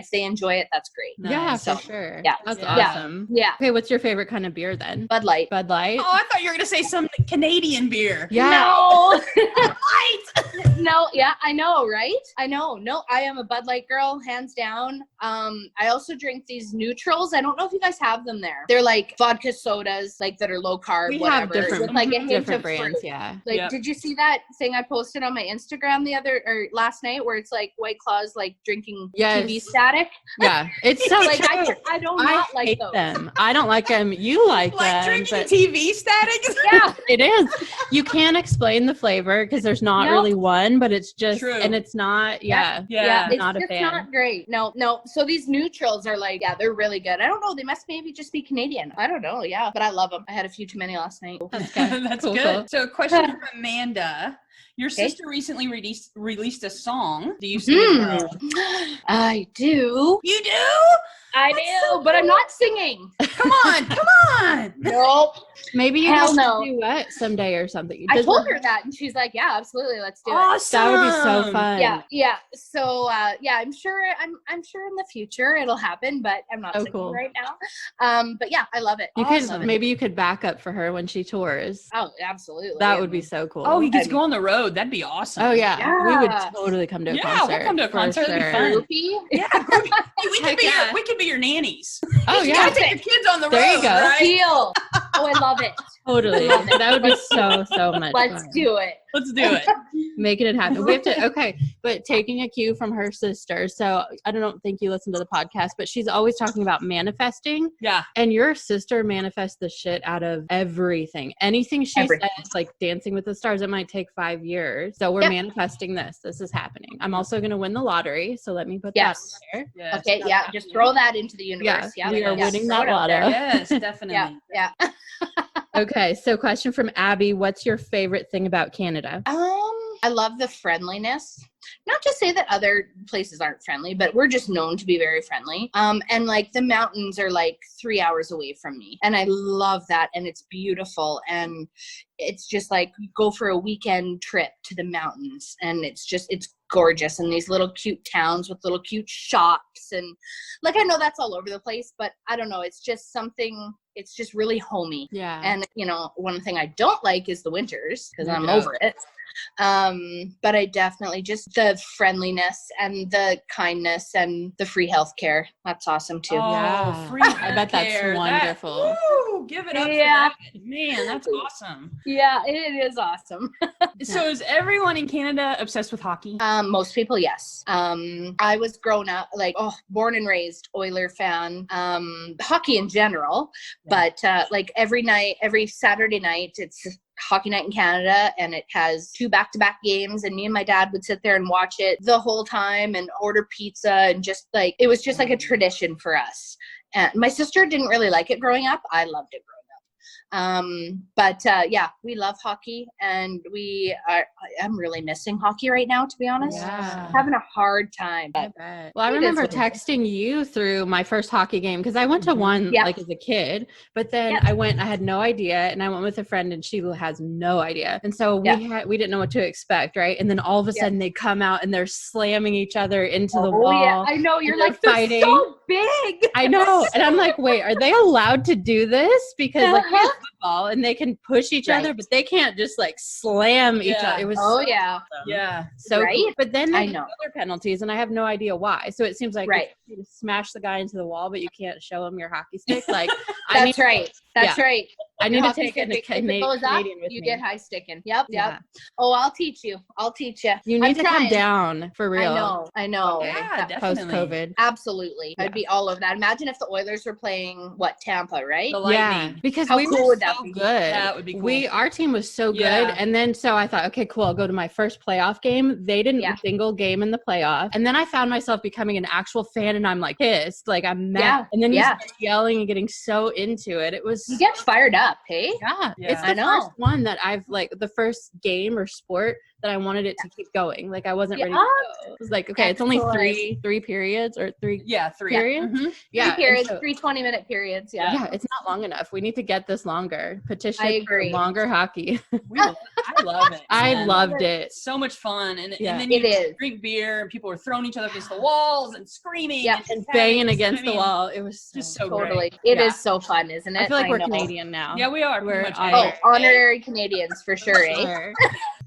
if they enjoy it, that's great. Yeah, so, for sure. Yeah. That's awesome. Yeah. Okay, what's your favorite kind of beer then? Bud Light. Bud Light? Oh, I thought you were going to say some Canadian beer. Yeah. No. Light. No, yeah, I know, right? I know. No, I am a Bud Light girl, hands down. I also drink these neutrals. I don't know if you guys have them there. They're like vodka sodas, like that are low carb, We whatever. have different, with like a hint different of brands, fruit. yeah. Like, Yep. Did you see that thing I posted on my Instagram last night where it's like White Claws like drinking Yes. TV static? Yeah, it's so Like true. I do not like hate those. them. I don't like them. You like them. Drinking But TV static? Yeah, it is. You can't explain the flavor because there's not Nope. really one, but it's just, True. and it's not, yeah. Yeah. it's not a just fan. not great. No. So these neutrals are like, yeah, they're really good. I don't know. They must maybe just be Canadian. I don't know. Yeah, but I love them. I had a few too many last night. That's good. That's Cool, good. cool. So a question from Amanda. Your Okay. sister recently released a song. Do you sing it? I do. You do? I do, but I'm not singing. Come on. Come on. Nope. Maybe you Hell guys no. should duet someday or something. I Does- told her that, and she's like, "Yeah, absolutely, let's do it." Awesome. That would be so fun. Yeah. So, I'm sure in the future it'll happen, but I'm not singing cool. right now. But yeah, I love it. You Awesome. could, maybe you could back up for her when she tours. Oh, absolutely. That would be so cool. Oh, he gets to go on the road. That'd be awesome. Oh yeah. We would Yeah. totally come to a Yeah, concert. we'll come to a for concert. That'd be sure. fun. Groupie. Yeah. Hey, we could be your nannies. Oh You yeah, gotta take your kids on the road. There you go. Right? Deal. Oh, I love it. totally. Love it. That would be so much Let's fun. do it. Let's do it. Making it happen. We have to, okay, but taking a cue from her sister. So I don't think you listen to the podcast, but she's always talking about manifesting. Yeah. And your sister manifests the shit out of everything. Anything she Everything. says, like Dancing with the Stars, it might take 5 years. So we're manifesting this. This is happening. I'm also going to win the lottery. So let me put Yes. that out there. Yes. Okay. Yeah. Just throw that into the universe. Yeah, we are winning throw that it out there. lotto. Yes, definitely. Yeah. Okay. So question from Abby. What's your favorite thing about Canada? I love the friendliness. Not to say that other places aren't friendly, but we're just known to be very friendly. And like the mountains are like 3 hours away from me. And I love that. And it's beautiful. And it's just like you go for a weekend trip to the mountains and it's gorgeous. And these little cute towns with little cute shops. And like, I know that's all over the place, but I don't know. It's just something, it's just really homey. Yeah. And, one thing I don't like is the winters because I'm Yeah. over it. But I definitely just the friendliness and the kindness and the free healthcare. That's awesome too. Oh, Yeah. free I bet that's healthcare. wonderful. Woo, give it up Yeah. for that. Man, that's awesome. Yeah, it is awesome. So is everyone in Canada obsessed with hockey? Most people, yes. I was grown up, born and raised Oiler fan, hockey in general, but like every Saturday night, it's hockey night in Canada, and it has 2 back-to-back games, and me and my dad would sit there and watch it the whole time and order pizza, and just like, it was just like a tradition for us. And my sister didn't really like it growing up. I loved it growing up. We love hockey, and I'm really missing hockey right now, to be honest. Yeah. Having a hard time. I But bet. Well, I It is remember what it is. texting you through my first hockey game because I went to one Yeah. like as a kid, but then Yeah. I had no idea, and I went with a friend and she has no idea. And so we didn't know what to expect, right? And then all of a Yeah. sudden they come out and they're slamming each other into the oh wall. yeah, I know. You're and they're like, they're fighting. so big. I know. And I'm like, wait, are they allowed to do this? Because like Uh-huh. it's football and they can push each other, Right. but they can't just like slam each Yeah. other. It was Oh so yeah. awesome. Yeah. So Right? cool. But then I they get know. other penalties, and I have no idea why. So it seems like Right. you smash the guy into the wall, but you can't show him your hockey stick. Like, That's right. That's yeah. right. I need to Hockey take a stick. If it goes up, Canadian with you me. get high sticking. Yep. Yeah. Oh, I'll teach you. You need to come down for real. I know. Yeah, Post definitely. COVID. Absolutely. Yeah. I'd be all over that. Imagine if the Oilers were playing Tampa, right? The Yeah, Lightning. because How we cool were would that so be? good. That would be cool. Our team was so good, Yeah. and then so I thought, okay, cool. I'll go to my first playoff game. They didn't win a single game in the playoff, and then I found myself becoming an actual fan, and I'm like pissed, like I'm mad. Yeah. And then you Yeah. start yelling and getting so into it. It was You get fired up, hey? yeah. Yeah. It's I the know. first one that I've like the first game or sport that I wanted it to keep going. Like I wasn't ready to go. It was like, okay, it's only three periods or three periods. Mm-hmm. Yeah. 3 periods, 3 20-minute periods. Yeah. Yeah, it's not long enough. We need to get this longer. Petition I for agree. longer hockey. I love it. I man. loved it. It's so much fun. And Yeah. then you It is. drink beer and people are throwing each other against the walls and screaming Yeah. And and banging sex. against I the mean, wall. It was just so Totally. great. It is Yeah. so fun, isn't it? I feel like we're know. Canadian now. Yeah, we are. We're Pretty much. honorary. Oh, honorary Canadians for sure, eh? Sure.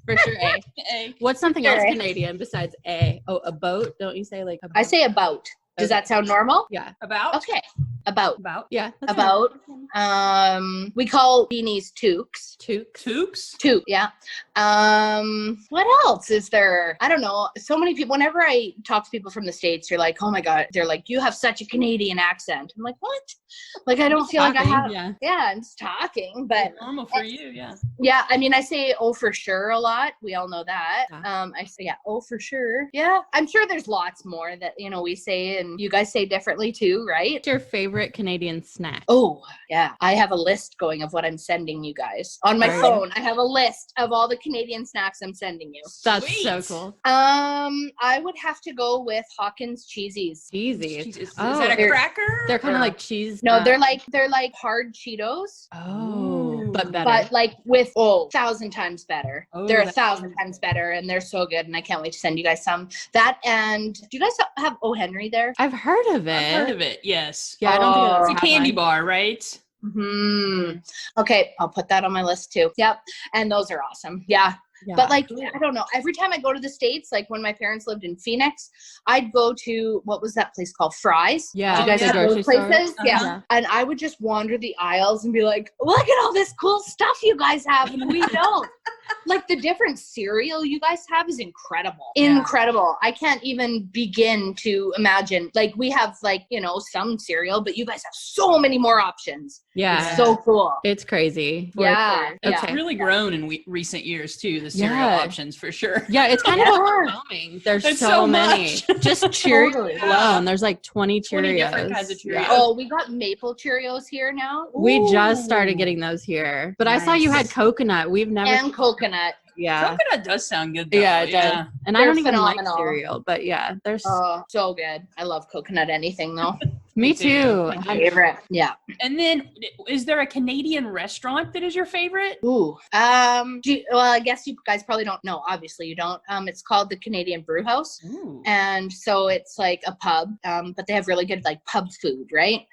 For sure. A. Hey. What's something Sure. else Canadian besides a? Oh, a boat? Don't you say like a boat? I say about. Does that sound normal? Yeah. About? Okay. About. Yeah. that's About. We call beanies toques. Toques. Toques? Toque, yeah. What else is there? I don't know. So many people, whenever I talk to people from the States, you're like, oh my God, they're like, you have such a Canadian accent. I'm like, what? Like, I don't feel like I have. Yeah. I'm just talking, but Normal for you, yeah. yeah, I mean, I say, oh, for sure a lot. We all know that. Yeah. I say, yeah, oh, for sure. Yeah. I'm sure there's lots more that, we say and you guys say differently too, right? What's your favorite Canadian snack? Oh, yeah. I have a list going of what I'm sending you guys. On my phone, I have a list of all the Canadian snacks I'm sending you. That's Sweet. so cool. I would have to go with Hawkins Cheesies. Cheesy. Is Oh, that a cracker? They're kind of Or- like cheese. No, they're like hard Cheetos. Oh, but better. But like with 1,000 times better. Oh, They're that's 1,000 times better and they're so good and I can't wait to send you guys some. That and do you guys have O. Henry there? I've heard of it. I've heard of it, yes. Yeah, I don't think I've It's ever a had candy one. bar, right? Okay, I'll put that on my list too. Yep. And those are awesome. Yeah. Yeah. But like, I don't know. Every time I go to the States, like when my parents lived in Phoenix, I'd go to, what was that place called? Fry's. Yeah. Do you guys yeah. have Grocery those store. places? Yeah. Yeah. And I would just wander the aisles and be like, look at all this cool stuff you guys have and we don't. Like the different cereal you guys have is incredible. Yeah. Incredible. I can't even begin to imagine. Like we have like, some cereal, but you guys have so many more options. Yeah. It's so cool. It's crazy. For Yeah, sure. yeah. It's Okay. really grown in recent years too, the cereal Yeah. options for sure. Yeah, it's kind of Yeah. overwhelming. There's It's so so many. much. Just Cheerios Totally. alone. There's like 20 Cheerios. 20 different kinds of Cheerios. Yeah. Oh, we got maple Cheerios here now. We just started Ooh. getting those here. But I saw you had Nice. coconut. We've never And coconut. Yeah. Coconut does sound good though. Yeah, it does. And I They're don't even phenomenal. like cereal, but yeah, there's Oh, so good. I love coconut anything though. me Me too. too. My favorite. Yeah. And then is there a Canadian restaurant that is your favorite? Ooh. Well, I guess you guys probably don't know. Obviously you don't. It's called the Canadian Brew House. Ooh. And so it's like a pub, but they have really good like pub food, right?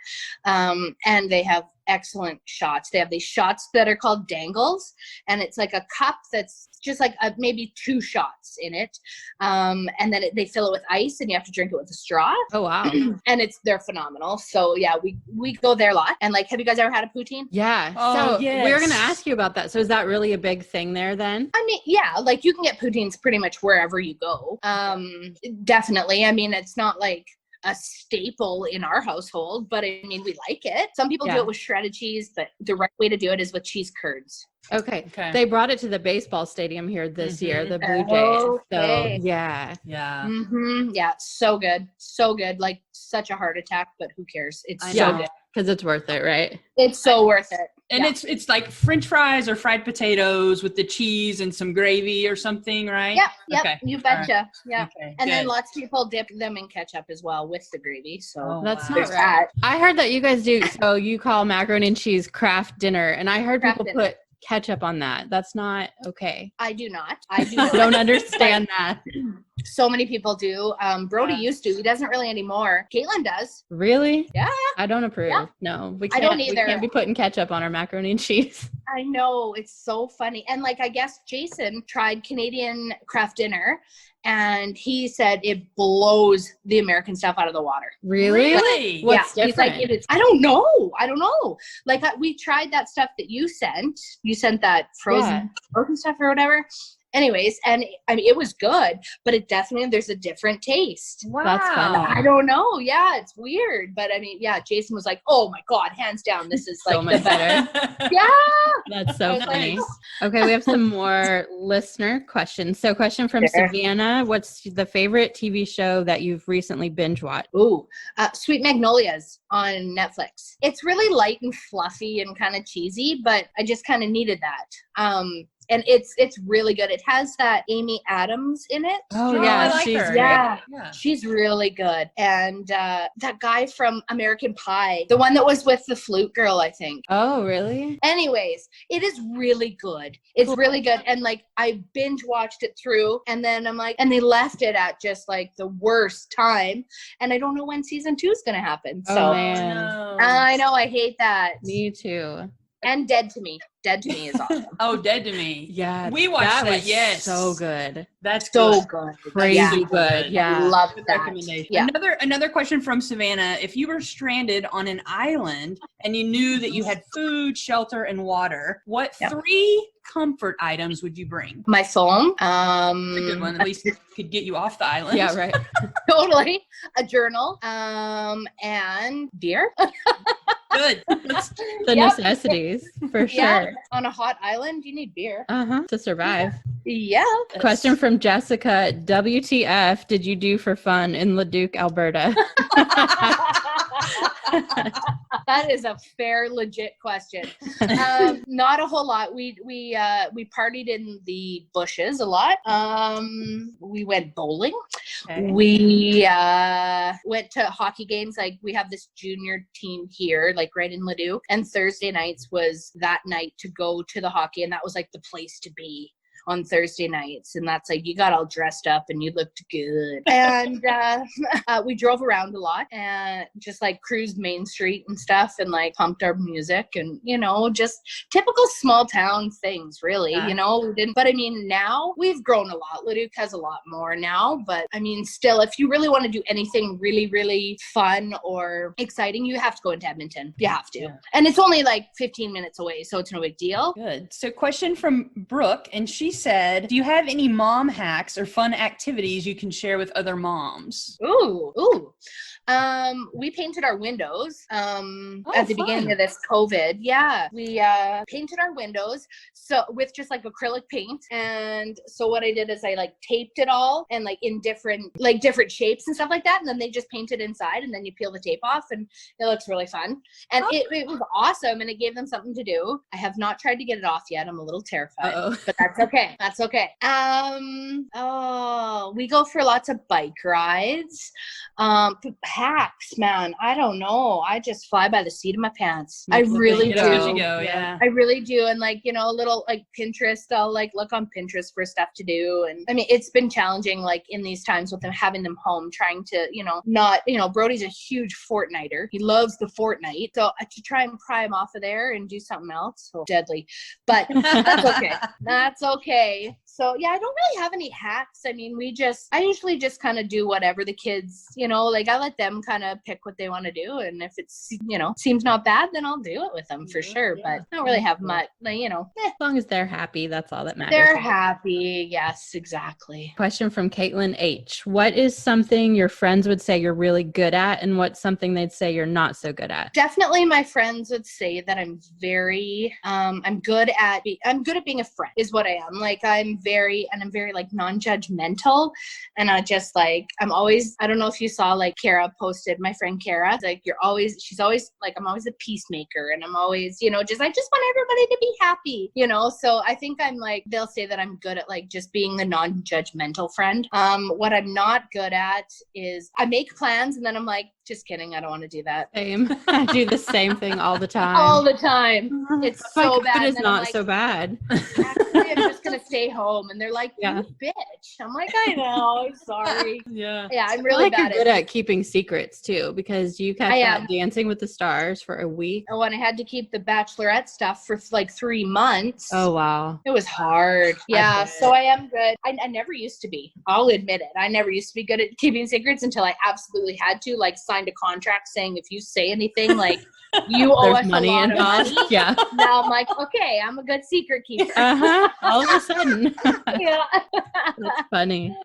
And they have excellent shots. They have these shots that are called dangles, and it's like a cup that's just like maybe 2 shots in it, and then they fill it with ice, and you have to drink it with a straw. Oh wow. And they're phenomenal. So yeah, we go there a lot. And like, have you guys ever had a poutine? Yeah. Oh, so yes. we were gonna ask you about that. So is that really a big thing there then? I mean, yeah, like you can get poutines pretty much wherever you go. Definitely. I mean, it's not like a staple in our household, but I mean, we like it. Some people do Yeah. it with shredded cheese, but the right way to do it is with cheese curds. Okay. Okay. They brought it to the baseball stadium here this year, the Blue Jays. Okay. So yeah. Yeah. Yeah, so good. So good. Like such a heart attack, but who cares? It's I so know. good. Because it's worth it, right? It's so worth it. And Yeah. it's like French fries or fried potatoes with the cheese and some gravy or something, right? Yep, Okay. you betcha. Yeah. Okay. And then good. lots of people dip them in ketchup as well with the gravy. So Oh, That's wow. not there's right. that. I heard that you guys do, so you call macaroni and cheese Kraft dinner, and I heard Kraft people dinner. put ketchup on that. That's not okay. I do not. I do I not. don't understand that. So many people do. Brody Yeah. used to. He doesn't really anymore. Caitlin does. Really? Yeah. I don't approve. Yeah. No, we I can't. don't We either. can't be putting ketchup on our macaroni and cheese. I know, it's so funny. And like, I guess Jason tried Canadian Kraft dinner and he said it blows the American stuff out of the water. Really? What's He's like, different? it is. I don't know. Like we tried that stuff that you sent. You sent that frozen stuff or whatever. Anyways, and I mean, it was good, but it definitely, there's a different taste. Wow. That's funny. I don't know. Yeah, it's weird. But I mean, yeah, Jason was like, oh my God, hands down, this is So like much the best. better. Yeah. That's so was funny. like, Okay, we have some more listener questions. So question from Sure. Savannah. What's the favorite TV show that you've recently binge watched? Ooh, Sweet Magnolias on Netflix. It's really light and fluffy and kind of cheesy, but I just kind of needed that. And it's really good. It has that Amy Adams in it. Oh yeah, I like she's her. great. Yeah, Yeah. she's really good. And that guy from American Pie, the one that was with the flute girl, I think. Oh really? Anyways, it is really good. It's really good. And like, I binge watched it through and then I'm like, and they left it at just like the worst time. And I don't know when season 2 is going to happen. Oh, So man. No. I know, I hate that. Me too. And Dead to Me. Dead to Me is awesome. Oh, Dead to Me. Yeah, We watched that, was yes. so good. That's So good. good. Crazy Yeah. good. Yeah. Love Good that. recommendation. Yeah. Another question from Savannah. If you were stranded on an island and you knew that you had food, shelter, and water, what 3 comfort items would you bring? My phone. That's a good one. At least it could get you off the island. Yeah, right. Totally. A journal. And beer. Good. The Yep. necessities for Yeah. sure. On a hot island, you need beer. To survive. Yeah. Question from Jessica. WTF did you do for fun in Leduc, Alberta? That is a fair, legit question. Not a whole lot. We partied in the bushes a lot. We went bowling. Okay. We went to hockey games. Like we have this junior team here, like right in Leduc. And Thursday nights was that night to go to the hockey, and that was like the place to be on Thursday nights. And that's like, you got all dressed up and you looked good. And we drove around a lot and just like cruised Main Street and stuff and like pumped our music and, you know, just typical small town things, really. Yeah. You know, we didn't, but I mean, now we've grown a lot. Leduc has a lot more now, but I mean, still, if you really want to do anything really, really fun or exciting, you have to go into Edmonton. You have to. Yeah. And it's only like 15 minutes away, so it's no big deal. Good. So question from Brooke, and she said, do you have any mom hacks or fun activities you can share with other moms? Ooh. We painted our windows at the beginning of this COVID. Yeah. We painted our windows so with just like acrylic paint. And so what I did is I like taped it all and like in different shapes and stuff like that. And then they just painted inside and then you peel the tape off and it looks really fun. And it was awesome and it gave them something to do. I have not tried to get it off yet. I'm a little terrified, but that's okay. That's okay. We go for lots of bike rides. Hacks, man. I don't know. I just fly by the seat of my pants. I really do. Yeah. I really do. And like, you know, a little like Pinterest, I'll like look on Pinterest for stuff to do. And I mean, it's been challenging like in these times with them having them home, trying to, you know, not, you know, Brody's a huge Fortniter. He loves the Fortnite. So to try and pry him off of there and do something else, deadly. But that's okay. That's okay. So yeah, I don't really have any hacks. I mean, I usually just kind of do whatever the kids, you know, like I let them kind of pick what they want to do. And if it's, you know, seems not bad, then I'll do it with them for sure. Yeah. But I don't really have much, like, you know. As long as they're happy, that's all that matters. They're happy. Yes, exactly. Question from Caitlin H. What is something your friends would say you're really good at, and what's something they'd say you're not so good at? Definitely my friends would say that I'm very, I'm good at being a friend is what I am. Like I'm very like non-judgmental. And I just like, I'm always, I don't know if you saw like Kara posted, my friend Kara, like she's always like, I'm always a peacemaker and I'm always, you know, I just want everybody to be happy, you know? So I think I'm like, they'll say that I'm good at like just being the non-judgmental friend. What I'm not good at is I make plans and then I'm like, just kidding. I don't want to do that. Same. I do the same thing all the time. All the time. It's so bad. It's not so bad. Actually, I'm just going to stay home. And they're like, Yeah. you bitch. I'm like, I know. I'm sorry. Yeah. Yeah, I'm I really feel like bad you're good at keeping secrets too, because you kept that Dancing with the Stars for a week. Oh, and I had to keep the Bachelorette stuff for like 3 months. Oh, wow. It was hard. Yeah, so I am good. I never used to be. I'll admit it. I never used to be good at keeping secrets until I absolutely had to, like, signed a contract saying if you say anything, like, you owe us money a lot involved. of money. Yeah. Now I'm like, okay, I'm a good secret keeper. All of a sudden. Yeah. That's funny.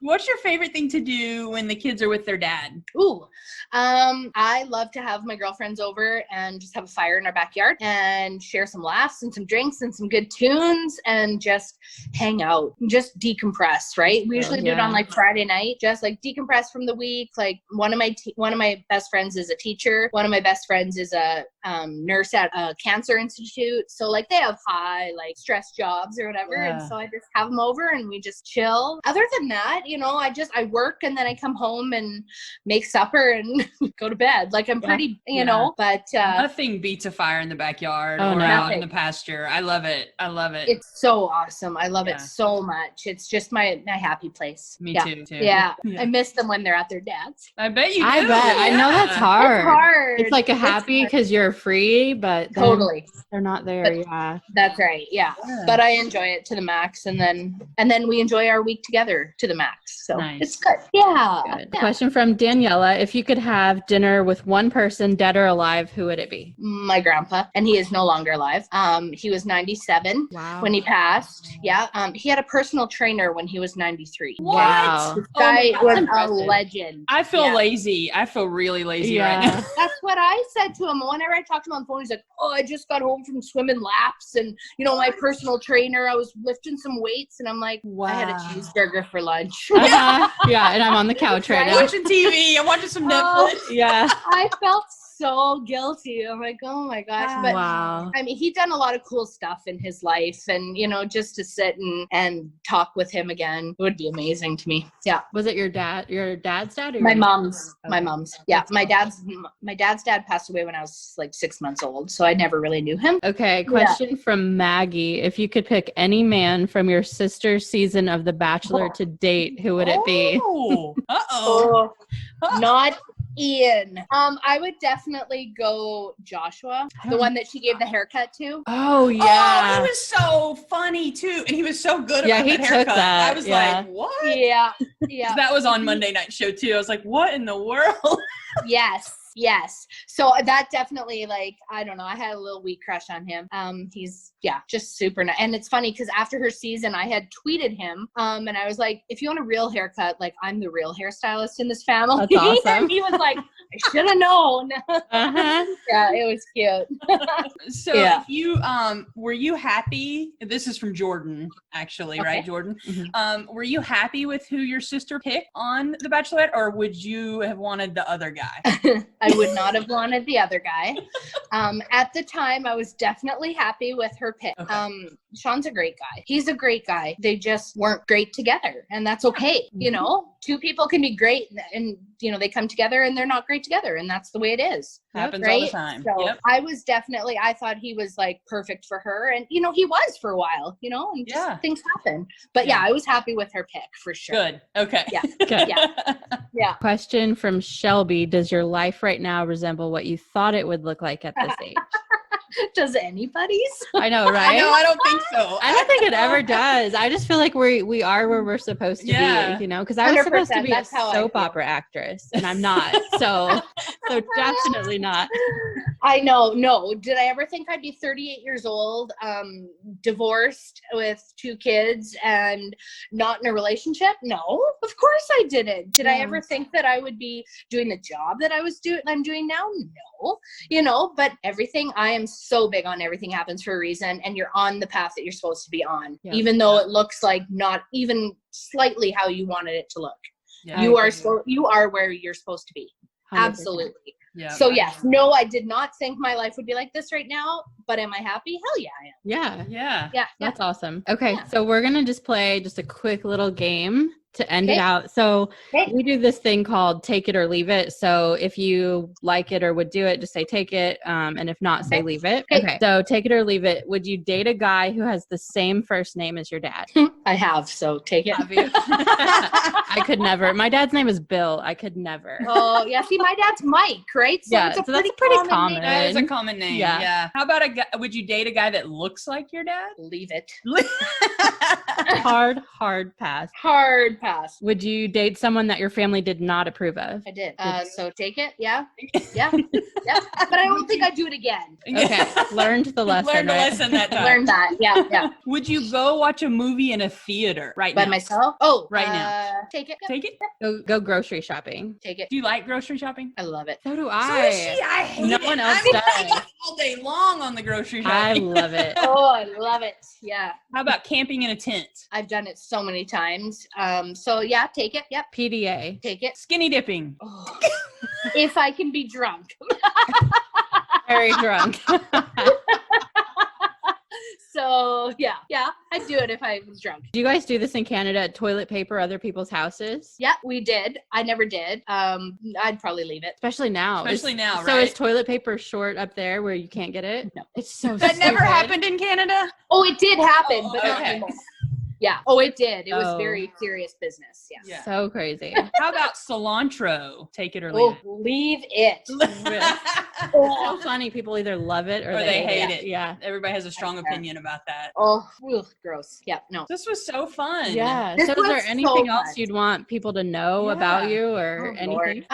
What's your favorite thing to do when the kids are with their dad? Ooh, I love to have my girlfriends over and just have a fire in our backyard and share some laughs and some drinks and some good tunes and just hang out and just decompress, right? We usually do it on like Friday night, just like decompress from the week. Like one of my best friends is a teacher. One of my best friends is a nurse at a cancer institute. So like they have high like stress jobs or whatever. Yeah. And so I just have them over and we just chill. Other than that, you know, I work and then I come home and make supper and go to bed. Like I'm pretty, you know, but nothing beats a fire in the backyard or out in the pasture. I love it. It's so awesome. I love it so much. It's just my happy place. Me too. Yeah. I miss them when they're at their dad's. I bet you do. I bet. I know that's hard. It's hard. It's like a happy because you're free, but totally they're not there. That's right. Yeah. But I enjoy it to the max, and then we enjoy our week together to the max. So it's good. Yeah. Good. Question from Daniela: if you could have dinner with one person, dead or alive, who would it be? My grandpa, and he is no longer alive. He was 97 when he passed. Yeah. He had a personal trainer when he was 93. Wow. This guy was a legend. I feel lazy. I feel really lazy right now. That's what I said to him. Whenever I talked to him on the phone, he's like, oh, I just got home from swimming laps and, you know, my personal trainer, I was lifting some weights. And I'm like, wow. I had a cheeseburger for lunch. Yeah, and I'm on the couch right now. Watching TV. I'm watching some Netflix. Yeah. I felt so guilty. I'm like, oh my gosh. But I mean, he'd done a lot of cool stuff in his life, and you know, just to sit and talk with him again would be amazing to me. Yeah. Was it your dad's dad? Or my mom's. Okay. My mom's. Yeah. My dad's dad passed away when I was like 6 months old, so I never really knew him. Okay. Question from Maggie: if you could pick any man from your sister's season of The Bachelor to date, who would it be? Not Ian. I would definitely go Joshua, the one that she gave the haircut to. Oh yeah. Oh, he was so funny too, and he was so good about he that haircut. took that. I was like, what? Yeah. That was on Monday Night Show too. I was like, what in the world? Yes. So that definitely, like, I don't know. I had a little weak crush on him. He's just super nice. And it's funny because after her season, I had tweeted him. And I was like, if you want a real haircut, like I'm the real hairstylist in this family. That's awesome. And he was like, I should have known. Yeah, it was cute. So if you, were you happy? This is from Jordan, actually, right, Jordan? Mm-hmm. Were you happy with who your sister picked on The Bachelorette, or would you have wanted the other guy? I would not have wanted the other guy. At the time, I was definitely happy with her pick. Okay. Sean's a great guy. He's a great guy. They just weren't great together, and that's okay. You know, two people can be great, and you know, they come together and they're not great together, and that's the way it is. Happens all the time. So I thought he was like perfect for her, and you know, he was for a while. You know, and just things happen. But I was happy with her pick for sure. Good. Okay. Yeah. Good. Yeah. Question from Shelby: does your life right now resemble what you thought it would look like at this age? Does anybody's? I know, right? No, I don't think so. I don't think it ever does. I just feel like we are where we're supposed to be, you know, because I was supposed to be a soap opera actress, and I'm not. So definitely not. I know. No. Did I ever think I'd be 38 years old, divorced with 2 kids and not in a relationship? No, of course I didn't. Did I ever think that I would be doing the job that I'm doing now? No, you know, but I am so big on everything happens for a reason, and you're on the path that you're supposed to be on, even though it looks like not even slightly how you wanted it to look. You are where you're supposed to be. 100%. Absolutely. Yeah. So yes, no, I did not think my life would be like this right now, but am I happy? Hell yeah, I am. Yeah. Yeah. Yeah. That's awesome. Okay. Yeah. So we're going to just play just a quick little game to end it Okay. out. So Okay. we do this thing called take it or leave it. So if you like it or would do it, just say take it. And if not, say Okay. leave it. Okay. Okay. So take it or leave it. Would you date a guy who has the same first name as your dad? I have, so take it. Have you? I could never. My dad's name is Bill. I could never. Oh, yeah. See, my dad's Mike, right? So Yeah, it's a so that's pretty pretty common. name. That is a common name. Yeah. Yeah. How about a guy? Would you date a guy that looks like your dad? Leave it. Hard pass. Hard pass. Would you date someone that your family did not approve of? I did. you? So take it. Yeah. Yeah. Yeah. But I don't think I'd do it again. Okay. Learned the lesson. Learned the right? lesson that time. Learn that. Yeah. Yeah. Would you go watch a movie in a theater right By now? myself? Oh, Right now. Take it. Take it. Go grocery shopping. Take it. Do you like grocery shopping? I love it. So do So I. does she. I hate No it. one else I mean, does. I go all day long on the grocery I shopping. love it. Oh, I love it. Yeah. How about camping in a tent? I've done it so many times. So yeah, take it. Yep. PDA. Take it. Skinny dipping. Oh. If I can be drunk. Very drunk. So yeah, I'd do it if I was drunk. Do you guys do this in Canada? Toilet paper other people's houses? Yeah, we did. I never did. I'd probably leave it. Especially now. Especially now, So right? is toilet paper short up there where you can't get it? No. It's so That never stupid. happened in Canada? Oh, it did happen, Oh, but not okay. anymore. Yeah. Oh, it did. It was Oh. very serious business. Yeah. Yeah. So crazy. How about cilantro? Take it or Oh, leave leave it. it. So Oh, funny. People either love it or, Or they hate it. it. Yeah. Everybody has a strong Okay. opinion about that. oh, ugh, gross. Yeah, no. This was so fun. Yeah. This So is there was anything so else fun. you'd want people to know Yeah. about you or Oh, anything? Lord.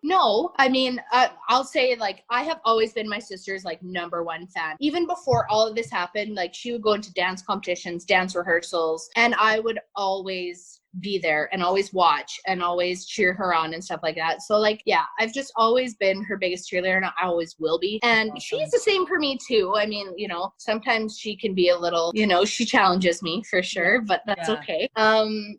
No. I mean, I'll say like I have always been my sister's like number one fan. Even before all of this happened, like she would go into dance competitions, dance rehearsals, and I would always be there and always watch and always cheer her on and stuff like that. So like, yeah, I've just always been her biggest cheerleader and I always will be. And she's the same for me too. I mean, you know, sometimes she can be a little, you know, she challenges me for sure, but that's Yeah. okay.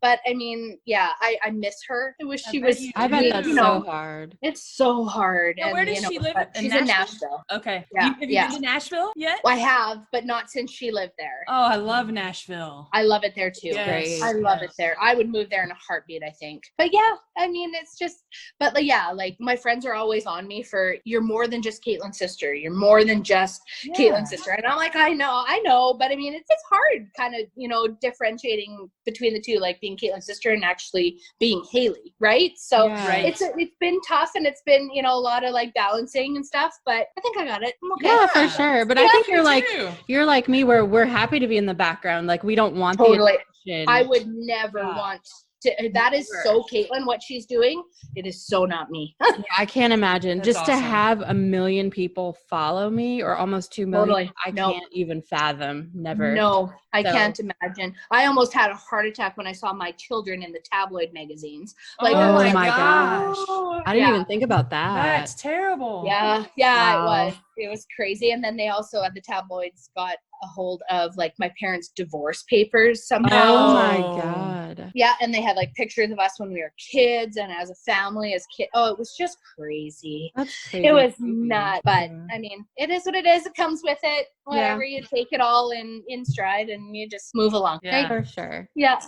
But I mean, yeah, I miss her. I wish she bet was, you I bet do. that's you so know, hard. it's so hard. Now, where does you know, she live? but In she's in Nashville? Nashville. Okay. Yeah, Have you yeah. been to Nashville yet? I have, but not since she lived there. Oh, I love Nashville. I love it there too. Yes, Great. I love it yes. there. I would move there in a heartbeat, I think. But yeah, I mean, it's just, but like, yeah, like my friends are always on me for, you're more than just Caitlin's sister. You're more than just Yeah. Caitlin's sister. And I'm like, I know. But I mean, it's hard kind of, you know, differentiating between the two, like being Caitlin's sister and actually being Haley, right? So Yeah. Right. it's been tough and it's been, you know, a lot of like balancing and stuff, but I think I got it. I'm okay. Yeah, for Yeah. sure. But I Yeah, think Me you're like me where we're happy to be in the background. Like we don't want Totally. the attention. I would never Yeah. want to, that is so Caitlin, what she's doing. It is so not me. Yeah, I can't imagine That's just to awesome. have 1 million people follow me or almost 2 million. Totally. I No. can't even fathom. Never. No, I So- can't imagine. I almost had a heart attack when I saw my children in the tabloid magazines. Like, oh I'm Oh like, my gosh. I didn't Yeah. even think about that. That's terrible. yeah, Wow. it was crazy. And then they also at the tabloids got a hold of like my parents' divorce papers somehow. Oh my Oh. God. Yeah, and they had like pictures of us when we were kids and as a family, as kids. Oh, it was just crazy. That's crazy. It was nuts, but Yeah. I mean, it is what it is. It comes with it. Whatever, you take it all in stride and you just move along. Yeah. Right? For sure. Yeah.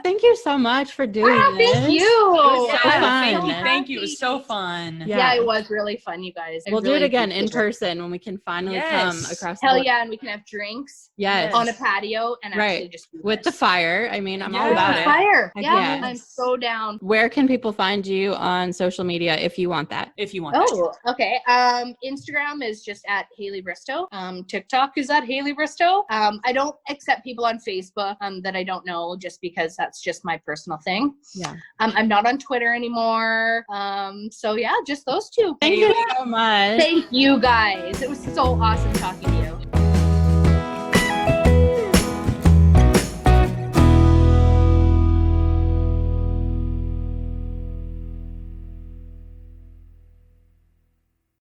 Thank you so much for doing Ah, this. thank you. It was so Yeah, fun. Thank you. It was so fun. Yeah. Yeah, it was really fun, you guys. I We'll do it really again in appreciate it. person when we can finally Yes. come across the Hell border. yeah, and we can have drinks Yes. on a patio and Right. actually just do With the this. fire. I mean, I'm all Yeah. about it. Fire. Heck Yeah, yes. I'm so down. Where can people find you on social media if you want that? If you want that. Oh, okay. Instagram is just at Haley Bristowe. TikTok is at Haley Bristowe. I don't accept people on Facebook that I don't know just because that's just my personal thing. Yeah. I'm not on Twitter anymore. So yeah, just those two. Thank you so much. Thank you guys. It was so awesome talking to you.